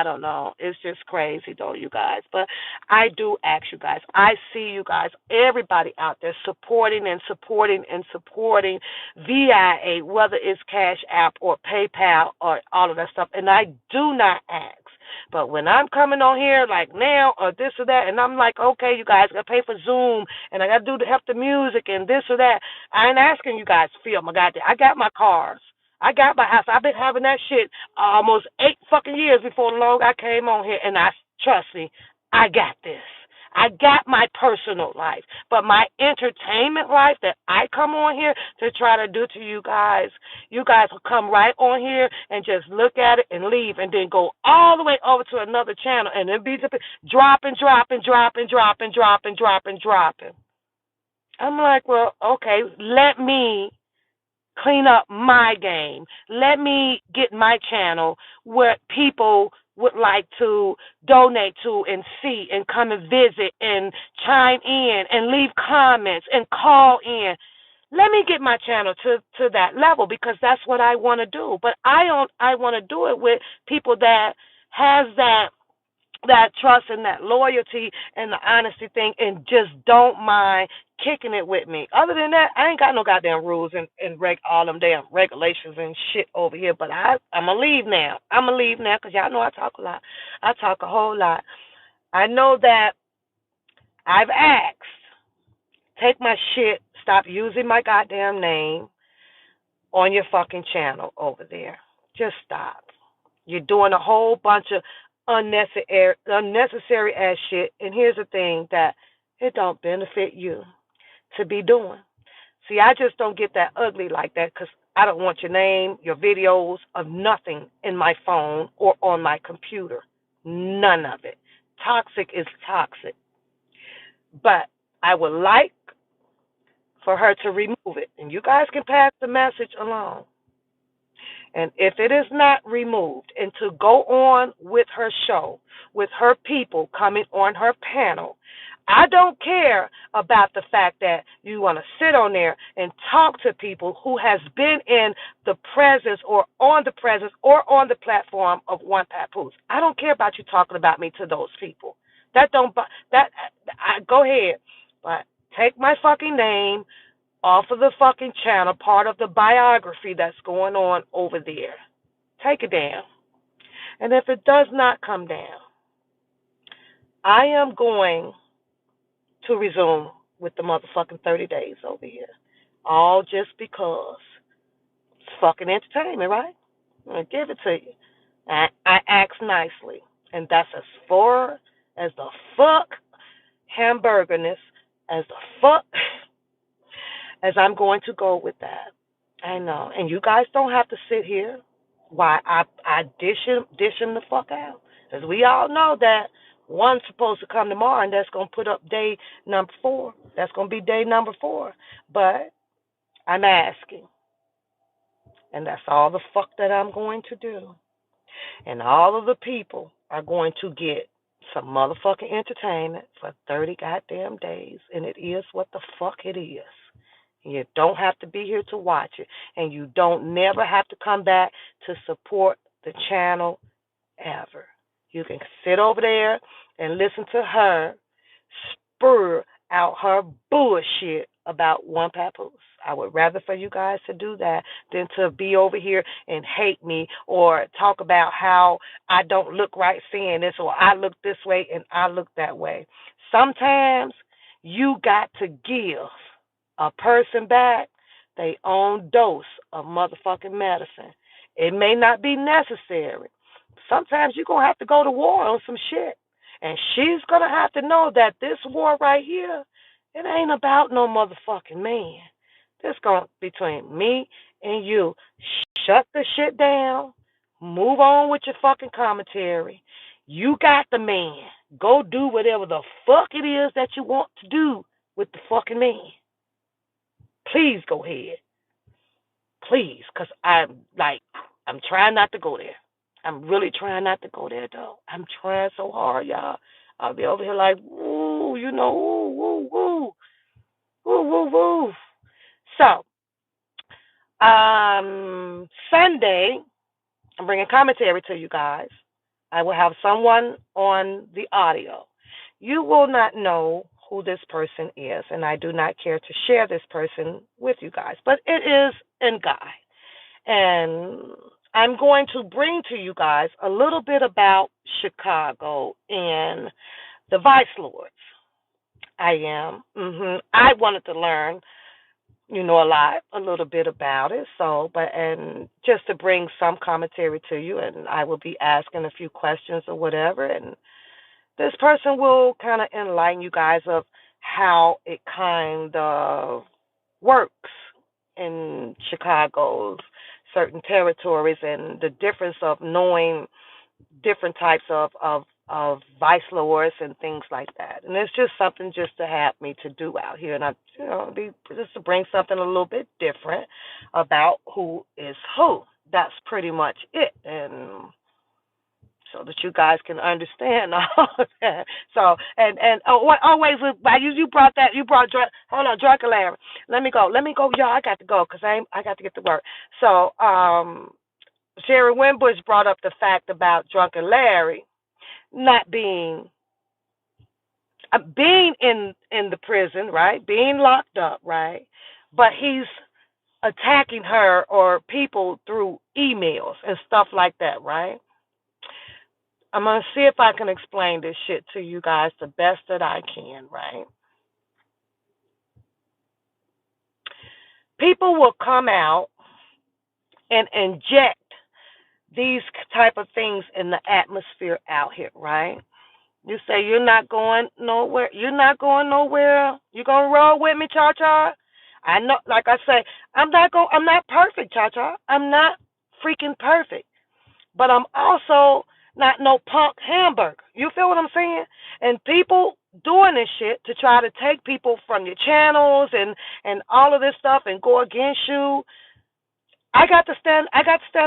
S2: don't know. It's just crazy though, you guys. But I do ask you guys. I see you guys, everybody out there supporting and supporting and supporting VIA, whether it's Cash App or PayPal or all of that stuff. And I do not ask. But when I'm coming on here like now or this or that, and I'm like, okay, you guys got to pay for Zoom, and I got to do the help the music and this or that, I ain't asking you guys to film. I got my cars. I got my house. I've been having that shit almost 8 fucking years before long I came on here, and trust me, I got this. I got my personal life, but my entertainment life that I come on here to try to do to you guys will come right on here and just look at it and leave, and then go all the way over to another channel and then be dropping. I'm like, well, okay, let me clean up my game. Let me get my channel where people would like to donate to and see and come and visit and chime in and leave comments and call in. Let me get my channel to that level, because that's what I want to do. But I want to do it with people that has that trust and that loyalty and the honesty thing, and just don't mind kicking it with me. Other than that, I ain't got no goddamn rules and all them damn regulations and shit over here. But I'm going to leave now. I'm going to leave now because y'all know I talk a lot. I talk a whole lot. I know that I've asked, take my shit, stop using my goddamn name on your fucking channel over there. Just stop. You're doing a whole bunch of unnecessary ass shit. And here's the thing, that it don't benefit you to be doing. See, I just don't get that ugly like that, because I don't want your name, your videos, of nothing in my phone or on my computer. None of it. Toxic is toxic. But I would like for her to remove it. And you guys can pass the message along. And if it is not removed, and to go on with her show, with her people coming on her panel, I don't care about the fact that you want to sit on there and talk to people who has been in the presence or on the platform of One Papoose. I don't care about you talking about me to those people. Go ahead, but take my fucking name off of the fucking channel, part of the biography that's going on over there. Take it down. And if it does not come down, I am going to resume with the motherfucking 30 days over here. All just because it's fucking entertainment, right? I'm going to give it to you. I ask nicely. And that's as far as the fuck hamburgerness, as the fuck as I'm going to go with that. I know. And you guys don't have to sit here while I dish him the fuck out. Because we all know that one's supposed to come tomorrow, and that's going to put up day number 4. That's going to be day number 4. But I'm asking. And that's all the fuck that I'm going to do. And all of the people are going to get some motherfucking entertainment for 30 goddamn days. And it is what the fuck it is. You don't have to be here to watch it. And you don't never have to come back to support the channel ever. You can sit over there and listen to her spur out her bullshit about One Papoose. I would rather for you guys to do that than to be over here and hate me or talk about how I don't look right saying this, or I look this way and I look that way. Sometimes you got to give a person back their own dose of motherfucking medicine. It may not be necessary. Sometimes you're going to have to go to war on some shit. And she's going to have to know that this war right here, it ain't about no motherfucking man. This going between me and you. Shut the shit down. Move on with your fucking commentary. You got the man. Go do whatever the fuck it is that you want to do with the fucking man. Please go ahead. Please, because I'm trying not to go there. I'm really trying not to go there, though. I'm trying so hard, y'all. I'll be over here like, woo, woo, woo, woo, woo, woo, woo. So, Sunday, I'm bringing commentary to you guys. I will have someone on the audio. You will not know who this person is, and I do not care to share this person with you guys, but it is a guy. And I'm going to bring to you guys a little bit about Chicago and the Vice Lords. I am. I wanted to learn, a little bit about it. And just to bring some commentary to you, and I will be asking a few questions or whatever, and this person will kind of enlighten you guys of how it kind of works in Chicago's certain territories and the difference of knowing different types of vice lords and things like that. And it's just something just to have me to do out here, and just to bring something a little bit different about who is who. That's pretty much it, and so that you guys can understand all of that. So, always, you brought hold on, Drunken Larry. Let me go, y'all. I got to go because I got to get to work. So, Sherry Winbush brought up the fact about Drunken Larry not being in the prison, right? Being locked up, right? But he's attacking her or people through emails and stuff like that, right? I'm going to see if I can explain this shit to you guys the best that I can, right? People will come out and inject these type of things in the atmosphere out here, right? You say you're not going nowhere. You're not going nowhere. You gonna roll with me, Cha Cha? I know, like I say, I'm not perfect, Cha Cha. I'm not freaking perfect, but I'm also not no punk hamburger. You feel what I'm saying? And people doing this shit to try to take people from your channels and all of this stuff and go against you. I got to stand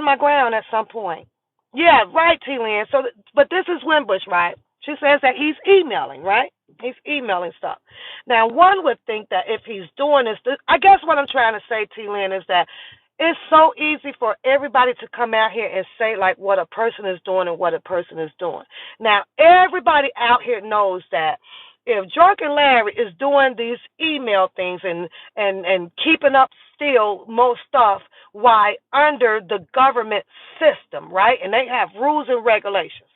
S2: my ground at some point. Yeah, right, T-Lynn. So, but this is Winbush, right? She says that he's emailing, right? He's emailing stuff. Now, one would think that if he's doing this, I guess what I'm trying to say, T-Lynn, is that it's so easy for everybody to come out here and say like what a person is doing and what a person is doing. Now, everybody out here knows that if Drunken Larry is doing these email things and keeping up still most stuff while under the government system, right? And they have rules and regulations.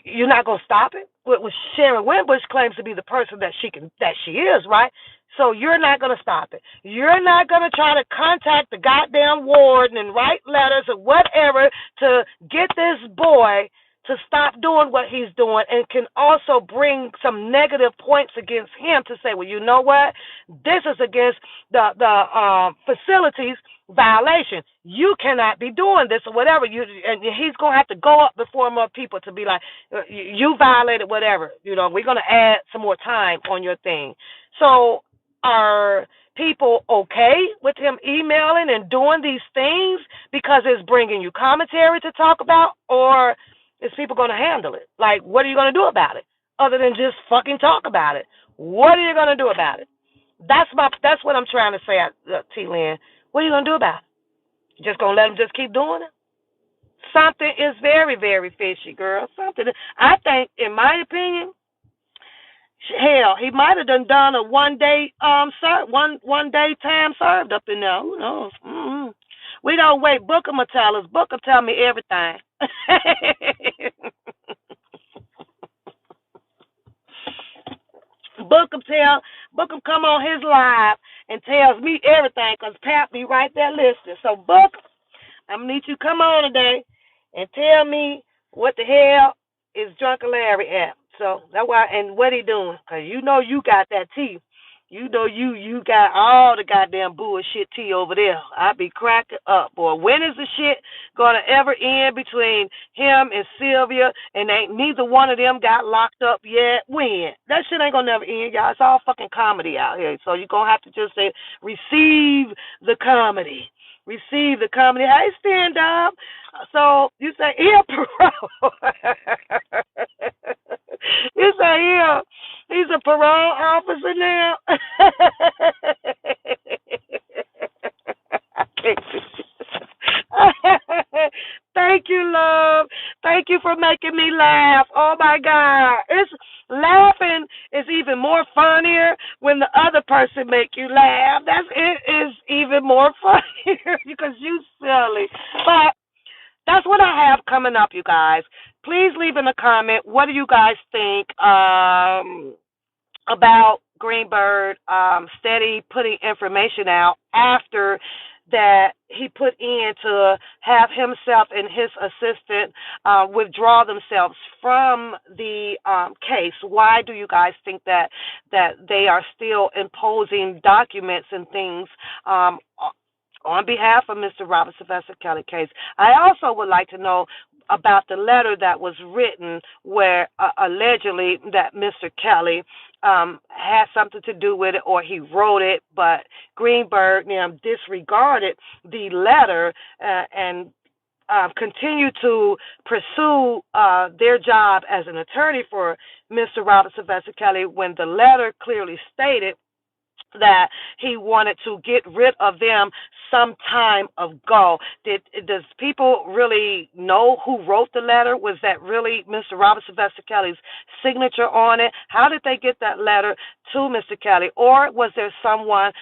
S2: You're not gonna stop it. What Sharon Winbush claims to be the person that she is, right? So you're not gonna stop it. You're not gonna try to contact the goddamn warden and write letters or whatever to get this boy to stop doing what he's doing, and can also bring some negative points against him to say, well, you know what? This is against the facilities violation. You cannot be doing this or whatever. And he's gonna have to go up before more people to be like, you violated whatever. We're gonna add some more time on your thing. So are people okay with him emailing and doing these things because it's bringing you commentary to talk about, or is people going to handle it? Like, what are you going to do about it other than just fucking talk about it? What are you going to do about it? That's what I'm trying to say, T-Lynn. What are you going to do about it? You just going to let him just keep doing it? Something is very, very fishy, girl. Something. I think, in my opinion, hell, he might have done a one day time served up in there. Who knows? Mm-hmm. We don't wait. Booker will tell us. Booker tell me everything. Booker come on his live and tells me everything because Pat be right there listening. So, Book, I'm going to need you to come on today and tell me what the hell is Drunken Larry at. So, that's why, and what he doing, because you know you got that tea. You know you got all the goddamn bullshit tea over there. I be cracking up, boy. When is the shit gonna ever end between him and Sylvia? And ain't neither one of them got locked up yet. When? That shit ain't gonna never end, y'all. It's all fucking comedy out here. So you gonna have to just say, receive the comedy. Receive the comedy. Hey, stand up. So you say he a parole. You say he's a parole officer now. Thank you, love. Thank you for making me laugh. Oh my God. It's laughing is even more funnier when the other person make you laugh. It is even more funnier because you silly. But that's what I have coming up, you guys. Please leave in a comment, what do you guys think about Greenberg steady putting information out after that he put in to have himself and his assistant withdraw themselves from the case. Why do you guys think that they are still imposing documents and things on behalf of Mr. Robert Sylvester Kelly case? I also would like to know about the letter that was written where allegedly that Mr. Kelly had something to do with it, or he wrote it, but Greenberg disregarded the letter and continue to pursue their job as an attorney for Mr. Robert Sylvester Kelly when the letter clearly stated that he wanted to get rid of them some time ago. Does people really know who wrote the letter? Was that really Mr. Robert Sylvester Kelly's signature on it? How did they get that letter to Mr. Kelly? Or was there someone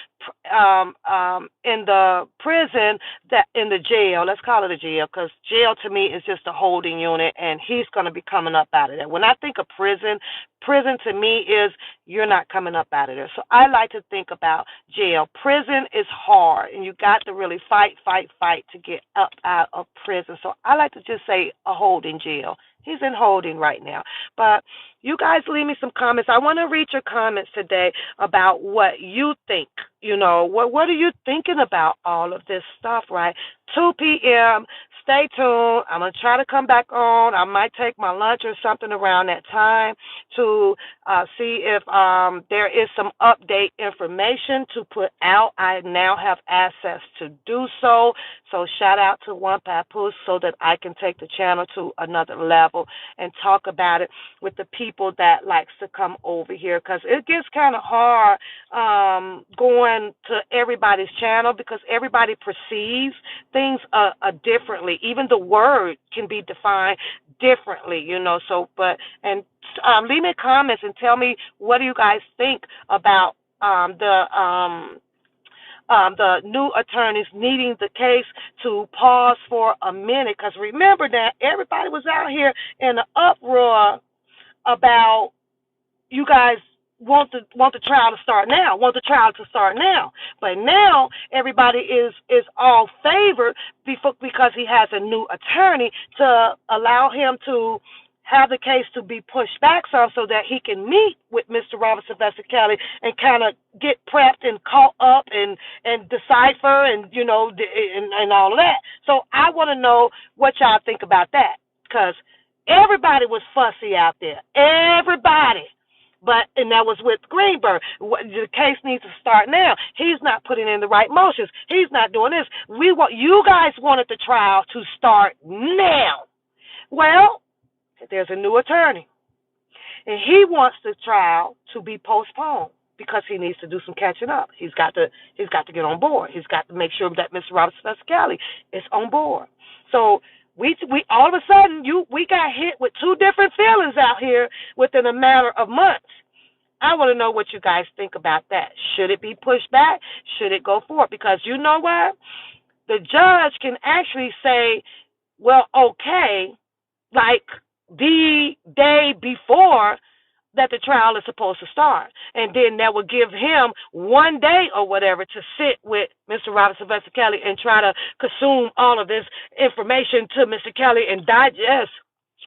S2: in the prison, that in the jail, let's call it a jail, because jail to me is just a holding unit, and he's going to be coming up out of there. When I think of prison to me is you're not coming up out of there. So I like to think about jail. Prison is hard, and you got to really fight to get up out of prison. So I like to just say a holding jail. He's in holding right now. But you guys leave me some comments. I want to read your comments today about what you think. You know, what are you thinking about all of this stuff, right? 2 p.m. Stay tuned. I'm going to try to come back on. I might take my lunch or something around that time to see if there is some update information to put out. I now have access to do so. So shout out to One Papoose so that I can take the channel to another level and talk about it with the people that likes to come over here, because it gets kind of hard going to everybody's channel because everybody perceives things differently. Even the word can be defined differently, you know. So, leave me comments and tell me what do you guys think about the new attorneys needing the case to pause for a minute, because remember that everybody was out here in an uproar about you guys want the trial to start now, but now everybody is all favored because he has a new attorney to allow him to have the case to be pushed back some so that he can meet with Mr. Robert Sylvester Kelly and kind of get prepped and caught up and decipher and, you know, and all of that. So I want to know what y'all think about that, because everybody was fussy out there. Everybody. And that was with Greenberg. The case needs to start now. He's not putting in the right motions. He's not doing this. You guys wanted the trial to start now. Well, there's a new attorney, and he wants the trial to be postponed because he needs to do some catching up. He's got to get on board. He's got to make sure that Mr. Robert Sylvester Kelly is on board. So we all of a sudden we got hit with 2 different feelings out here within a matter of months. I want to know what you guys think about that. Should it be pushed back? Should it go forward? Because you know what? The judge can actually say, well, okay, like the day before that the trial is supposed to start. And then that would give him 1 day or whatever to sit with Mr. Robert Sylvester Kelly and try to consume all of this information to Mr. Kelly and digest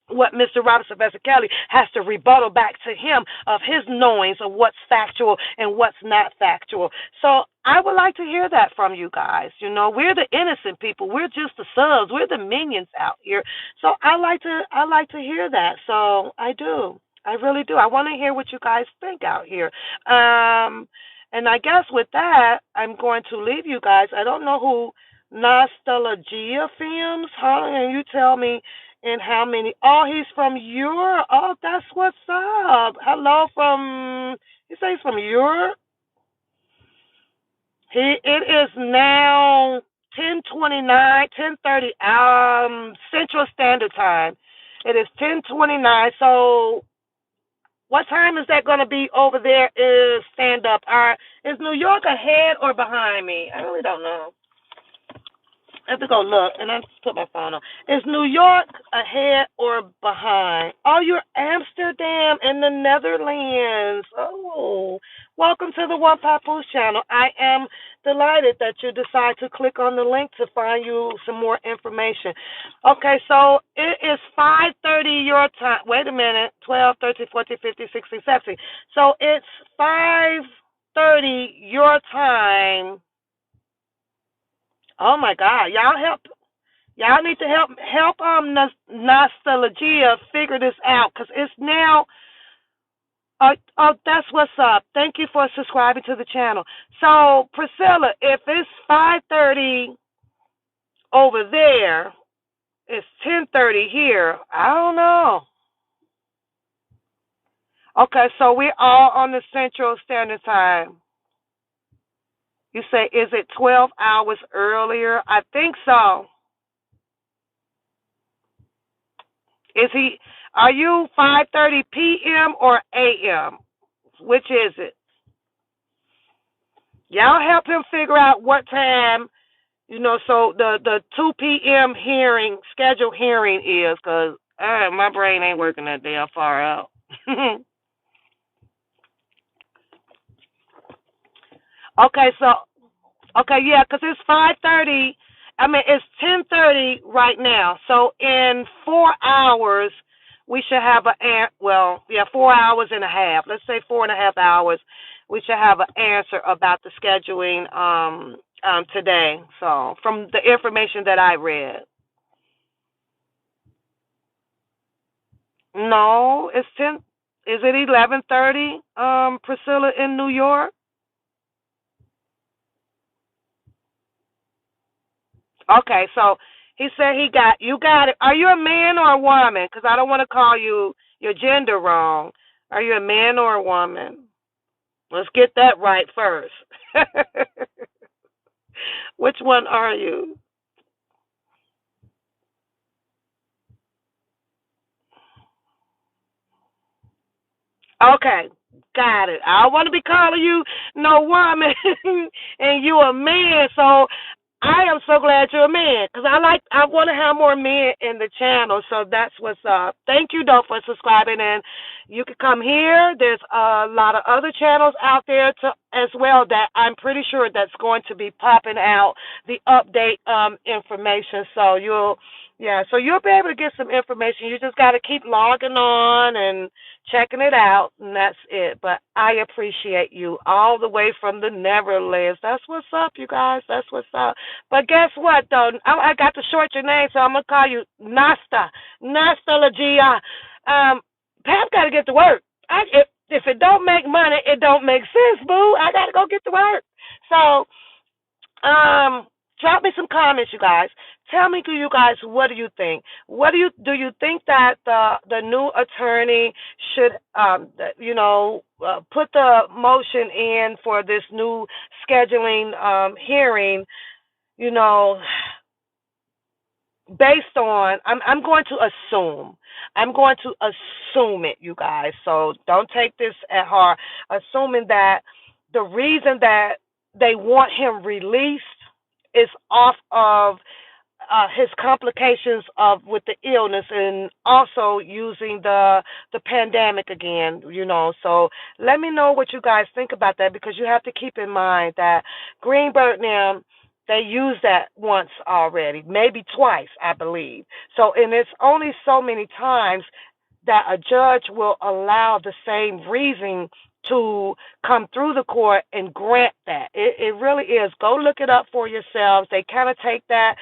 S2: what Mr. Robert Sylvester Kelly has to rebuttal back to him of his knowings of what's factual and what's not factual. So I would like to hear that from you guys. You know, we're the innocent people. We're just the subs. We're the minions out here. So I like to hear that. So I do. I really do. I want to hear what you guys think out here. And I guess with that, I'm going to leave you guys. I don't know who Nostalgia films. Huh? And you tell me and how many? Oh, he's from Europe. Oh, that's what's up. Hello from, you say he's from Europe? It is now 10:29, 10:30, Central Standard Time. It is 10:29. So what time is that going to be over there? Is stand up? Is New York ahead or behind me? I really don't know. I have to go look, and I put my phone on. Is New York ahead or behind? Oh, you're Amsterdam in the Netherlands. Oh, welcome to the One Papoose channel. I am delighted that you decide to click on the link to find you some more information. Okay, so it is 5:30 your time. Wait a minute. 12, 13, 14, 15, 16, 17. So it's 5:30 your time. Oh my God, y'all need to help Nostalgia figure this out, because it's now. Oh, that's what's up. Thank you for subscribing to the channel. So Priscilla, if it's 5:30 over there, it's 10:30 here. I don't know. Okay, so we're all on the Central Standard Time. You say, is it 12 hours earlier? I think so. Are you 5:30 p.m. or a.m.? Which is it? Y'all help him figure out what time, so the 2 p.m. scheduled hearing is, because my brain ain't working that damn far out. Okay, yeah, because it's 5:30. It's 10:30 right now. So in 4 hours, we should have 4 hours and a half. Let's say 4.5 hours. We should have an answer about the scheduling today. So from the information that I read. No, it's 10. Is it 11:30? Priscilla in New York. Okay, so he said you got it. Are you a man or a woman? Because I don't want to call you your gender wrong. Are you a man or a woman? Let's get that right first. Which one are you? Okay, got it. I don't want to be calling you no woman and you a man, so I am so glad you're a man, because I want to have more men in the channel, so that's what's up. Thank you, though, for subscribing, and you can come here. There's a lot of other channels out there as well that I'm pretty sure that's going to be popping out the update information, so you'll be able to get some information. You just got to keep logging on and checking it out, and that's it. But I appreciate you all the way from the Netherlands. That's what's up, you guys. That's what's up. But guess what, though? I got to short your name, so I'm going to call you Nostalgia. Pap got to get to work. If it don't make money, it don't make sense, boo. I got to go get to work. So, drop me some comments, you guys. Tell me, you guys, what do you think? Do you think that the new attorney should, put the motion in for this new scheduling hearing? Based on, I'm going to assume. I'm going to assume it, you guys. So don't take this at heart. Assuming that the reason that they want him released is off of his complications of with the illness, and also using the pandemic again, So let me know what you guys think about that, because you have to keep in mind that Greenberg now, they used that once already, maybe twice, I believe. So, and it's only so many times that a judge will allow the same reason to come through the court and grant that. It really is. Go look it up for yourselves. They kind of take that.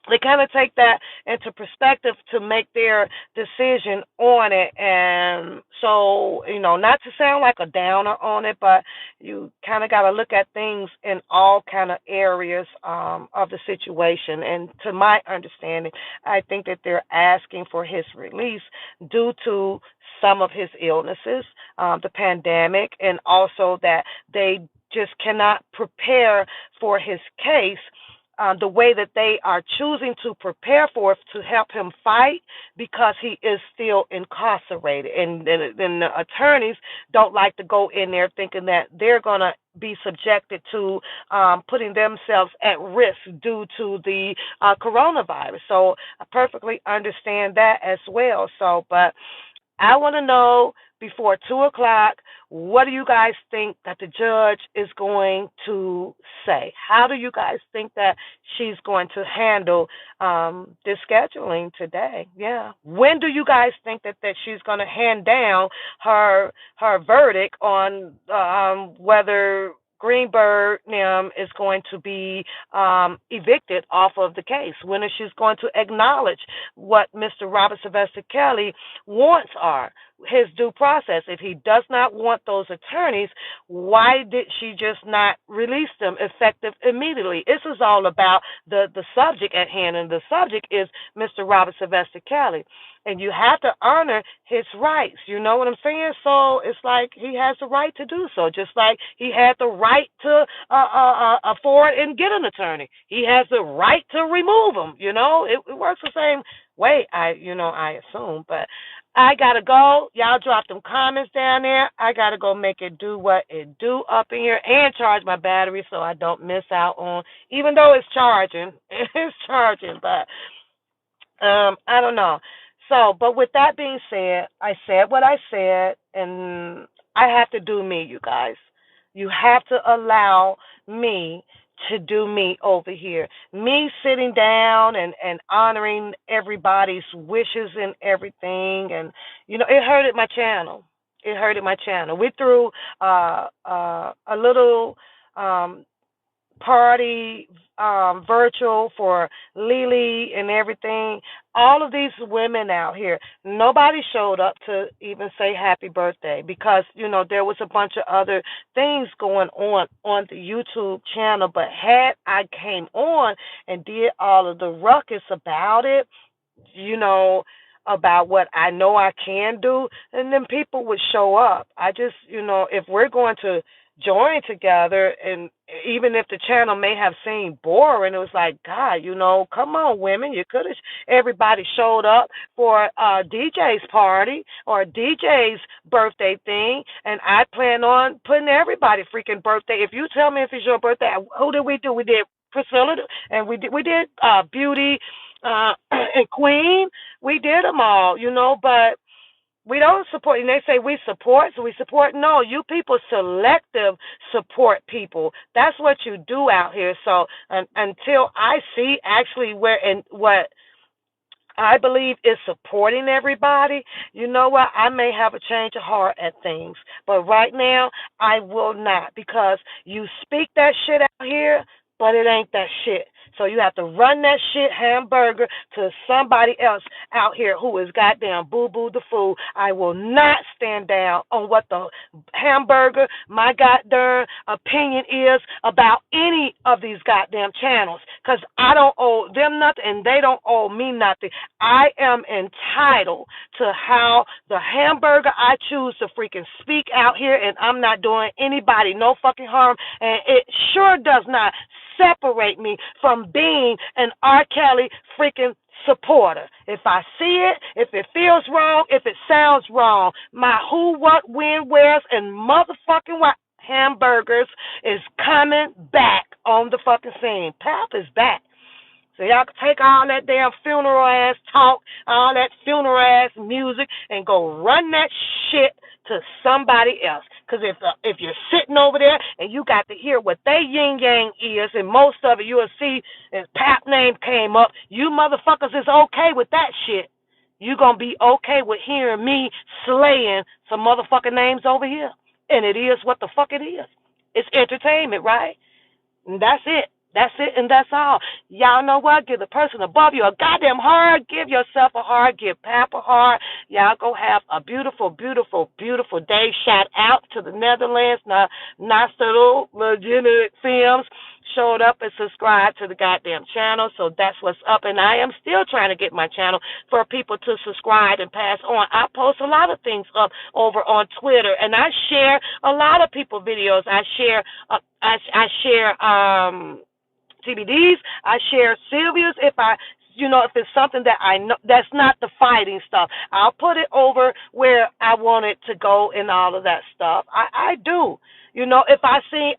S2: They kind of take that into perspective to make their decision on it. And so, not to sound like a downer on it, but you kind of got to look at things in all kind of areas of the situation. And to my understanding, I think that they're asking for his release due to some of his illnesses, the pandemic, and also that they just cannot prepare for his case the way that they are choosing to prepare for it to help him fight, because he is still incarcerated. And the attorneys don't like to go in there thinking that they're going to be subjected to putting themselves at risk due to the coronavirus. So I perfectly understand that as well. So, but I want to know before 2 o'clock, what do you guys think that the judge is going to say? How do you guys think that she's going to handle this scheduling today? Yeah. When do you guys think that she's going to hand down her verdict on whether Greenberg is going to be evicted off of the case? When is she going to acknowledge what Mr. Robert Sylvester Kelly wants are his due process? If he does not want those attorneys, why did she just not release them effective immediately? This is all about the subject at hand, and the subject is Mr. Robert Sylvester Kelly. And you have to honor his rights. You know what I'm saying? So it's like he has the right to do so, just like he had the right to afford and get an attorney. He has the right to remove him. It works the same way, I assume. But I got to go. Y'all drop them comments down there. I got to go make it do what it do up in here and charge my battery so I don't miss out on, even though it's charging. It's charging, but I don't know. So, but with that being said, I said what I said, and I have to do me, you guys. You have to allow me to do me over here. Me sitting down and honoring everybody's wishes and everything, and, it hurted my channel. It hurted my channel. We threw a little party virtual for Lily and everything. All of these women out here, nobody showed up to even say happy birthday, because there was a bunch of other things going on the YouTube channel. But had I came on and did all of the ruckus about it, about what I know I can do, and then people would show up. I just, if we're going to join together, and even if the channel may have seemed boring, it was like, God, come on, women, you could have, everybody showed up for a DJ's party or a DJ's birthday thing, and I plan on putting everybody freaking birthday. If you tell me if it's your birthday, who did we do? We did Priscilla, and we did Beauty and Queen. We did them all, but we don't support, and they say we support, so we support. No, you people selective support people. That's what you do out here. So until I see actually where and what I believe is supporting everybody, you know what, I may have a change of heart at things. But right now, I will not, because you speak that shit out here, but it ain't that shit. So you have to run that shit hamburger to somebody else out here who is goddamn boo-boo the fool. I will not stand down on what the hamburger, my goddamn opinion is about any of these goddamn channels, because I don't owe them nothing and they don't owe me nothing. I am entitled to how the hamburger I choose to freaking speak out here, and I'm not doing anybody no fucking harm, and it sure does not separate me from being an R.Kelly freaking supporter. If I see it, if it feels wrong, if it sounds wrong, my who, what, when, where's, and motherfucking what hamburgers is coming back on the fucking scene. Pap is back. So y'all can take all that damn funeral ass talk, all that funeral ass music, and go run that shit to somebody else. Because if you're sitting over there and you got to hear what they yin yang is, and most of it you'll see as Pap name came up, you motherfuckers is okay with that shit. You gonna be okay with hearing me slaying some motherfucking names over here. And it is what the fuck it is. It's entertainment, right? And that's it. That's it, and that's all. Y'all know what? Give the person above you a goddamn heart. Give yourself a heart. Give Pap a heart. Y'all go have a beautiful, beautiful, beautiful day. Shout out to the Netherlands. Nastero Legitimate Films showed up and subscribed to the goddamn channel. So that's what's up. And I am still trying to get my channel for people to subscribe and pass on. I post a lot of things up over on Twitter, and I share a lot of people videos. I share TBDs. I share Sylvia's if it's something that I know that's not the fighting stuff. I'll put it over where I want it to go and all of that stuff. I do. If I see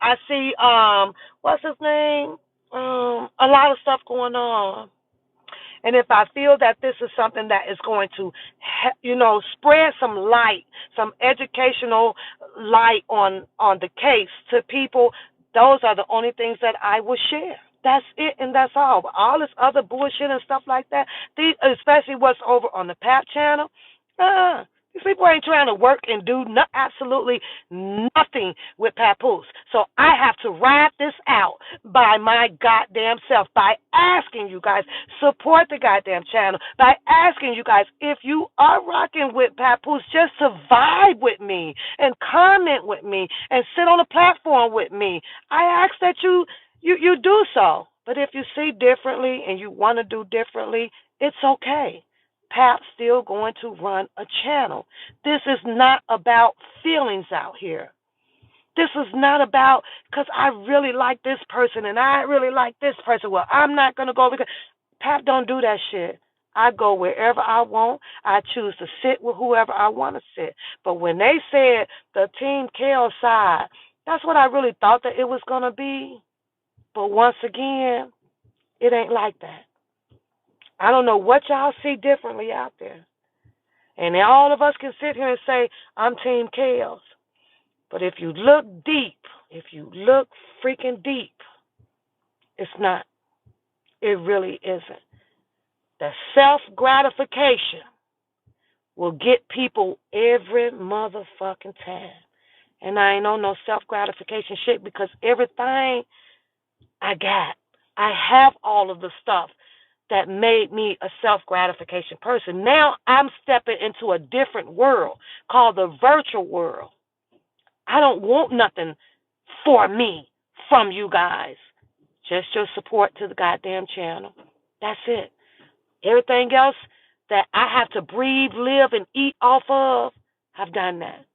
S2: what's his name? A lot of stuff going on. And if I feel that this is something that is going to, spread some light, some educational light on the case to people, those are the only things that I will share. That's it, and that's all. But all this other bullshit and stuff like that, especially what's over on the Pap channel, these people ain't trying to work and do absolutely nothing with Papoose. So I have to ride this out by my goddamn self, by asking you guys, support the goddamn channel, by asking you guys, if you are rocking with Papoose, just to vibe with me and comment with me and sit on the platform with me. I ask that you do so. But if you see differently and you want to do differently, it's okay. Pap's still going to run a channel. This is not about feelings out here. This is not about because I really like this person and I really like this person. Well, I'm not going to go because Pap don't do that shit. I go wherever I want. I choose to sit with whoever I want to sit. But when they said the Team Kale side, that's what I really thought that it was going to be. But once again, it ain't like that. I don't know what y'all see differently out there. And all of us can sit here and say, I'm Team Kales. But if you look deep, if you look freaking deep, it's not. It really isn't. The self-gratification will get people every motherfucking time. And I ain't on no self-gratification shit because everything I got, I have all of the stuff that made me a self-gratification person. Now I'm stepping into a different world called the virtual world. I don't want nothing for me from you guys. Just your support to the goddamn channel. That's it. Everything else that I have to breathe, live, and eat off of, I've done that.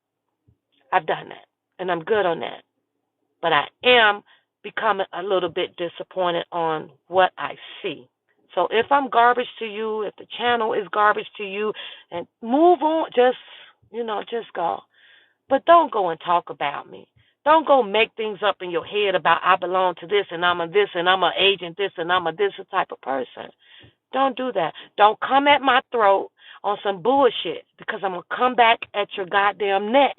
S2: And I'm good on that. But I am becoming a little bit disappointed on what I see. So if I'm garbage to you, if the channel is garbage to you, and move on, just go. But don't go and talk about me. Don't go make things up in your head about I belong to this and I'm a this and I'm an agent this and I'm a this type of person. Don't do that. Don't come at my throat on some bullshit because I'm going to come back at your goddamn neck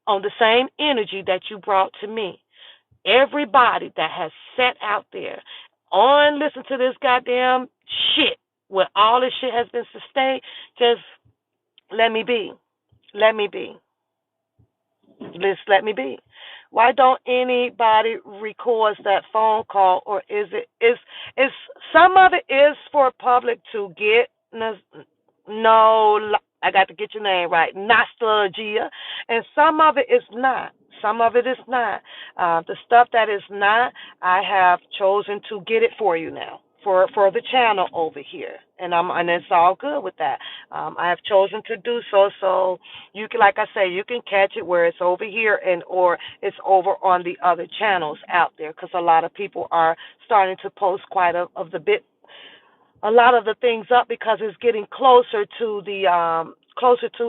S2: on the same energy that you brought to me. Everybody that has sat out there listen to this goddamn shit where all this shit has been sustained, just let me be. Let me be. Just let me be. Why don't anybody record that phone call, or is some of it is for public to get? No, I got to get your name right. Nostalgia, and some of it is not. Some of it is not. The stuff that is not, I have chosen to get it for you now for the channel over here, and it's all good with that. I have chosen to do so you can, like I say, you can catch it where it's over here or it's over on the other channels out there because a lot of people are starting to post quite a lot of the things up because it's getting closer to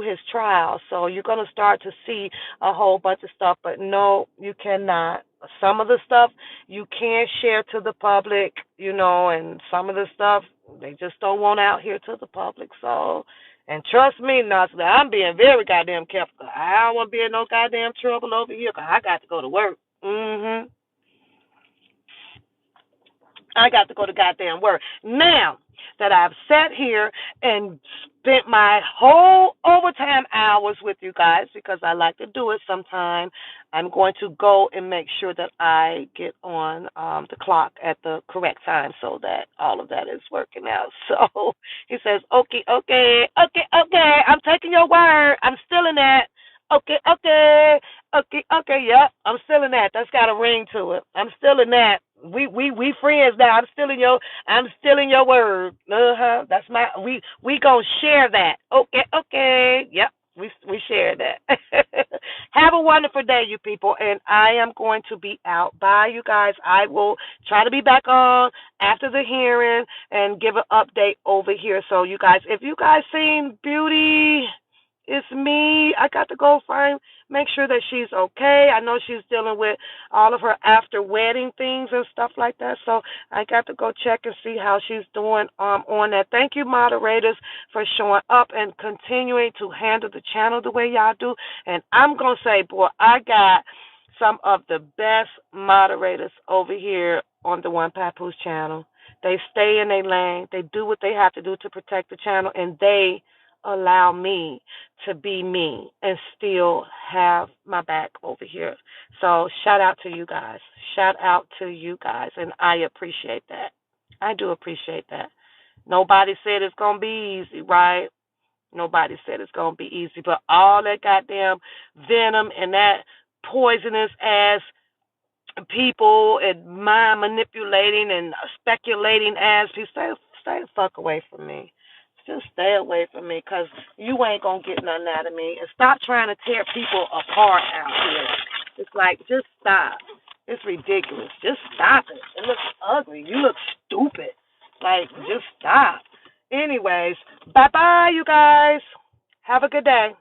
S2: his trial. So you're going to start to see a whole bunch of stuff. But no, you cannot Some of the stuff you can't share to the public, and some of the stuff they just don't want out here to the public. So, and trust me, Nasla, I'm being very goddamn careful. I don't want to be in no goddamn trouble over here 'cause I got to go to work. I got to go to goddamn work. Now that I've sat here and spent my whole overtime hours with you guys, because I like to do it sometime, I'm going to go and make sure that I get on the clock at the correct time so that all of that is working out. So he says, okay, I'm taking your word. I'm still in that. Okay, yep, I'm still in that. That's got a ring to it. I'm still in that. We friends now. I'm still in your word. That's we gonna share that. Okay. Yep. We share that. Have a wonderful day, you people, and I am going to be out. Bye, you guys. I will try to be back on after the hearing and give an update over here. So you guys, if you guys seen Beauty, it's me. I got to go make sure that she's okay. I know she's dealing with all of her after wedding things and stuff like that. So I got to go check and see how she's doing on that. Thank you, moderators, for showing up and continuing to handle the channel the way y'all do. And I'm going to say, boy, I got some of the best moderators over here on the One Papoose channel. They stay in their lane. They do what they have to do to protect the channel, and they allow me to be me and still have my back over here. So shout out to you guys. And I appreciate that. I do appreciate that. Nobody said it's going to be easy, right? Nobody said it's going to be easy. But all that goddamn venom and that poisonous ass people and mind manipulating and speculating ass people, stay the fuck away from me. Just stay away from me, because you ain't going to get nothing out of me. And stop trying to tear people apart out here. It's like, just stop. It's ridiculous. Just stop it. It looks ugly. You look stupid. Like, just stop. Anyways, bye-bye, you guys. Have a good day.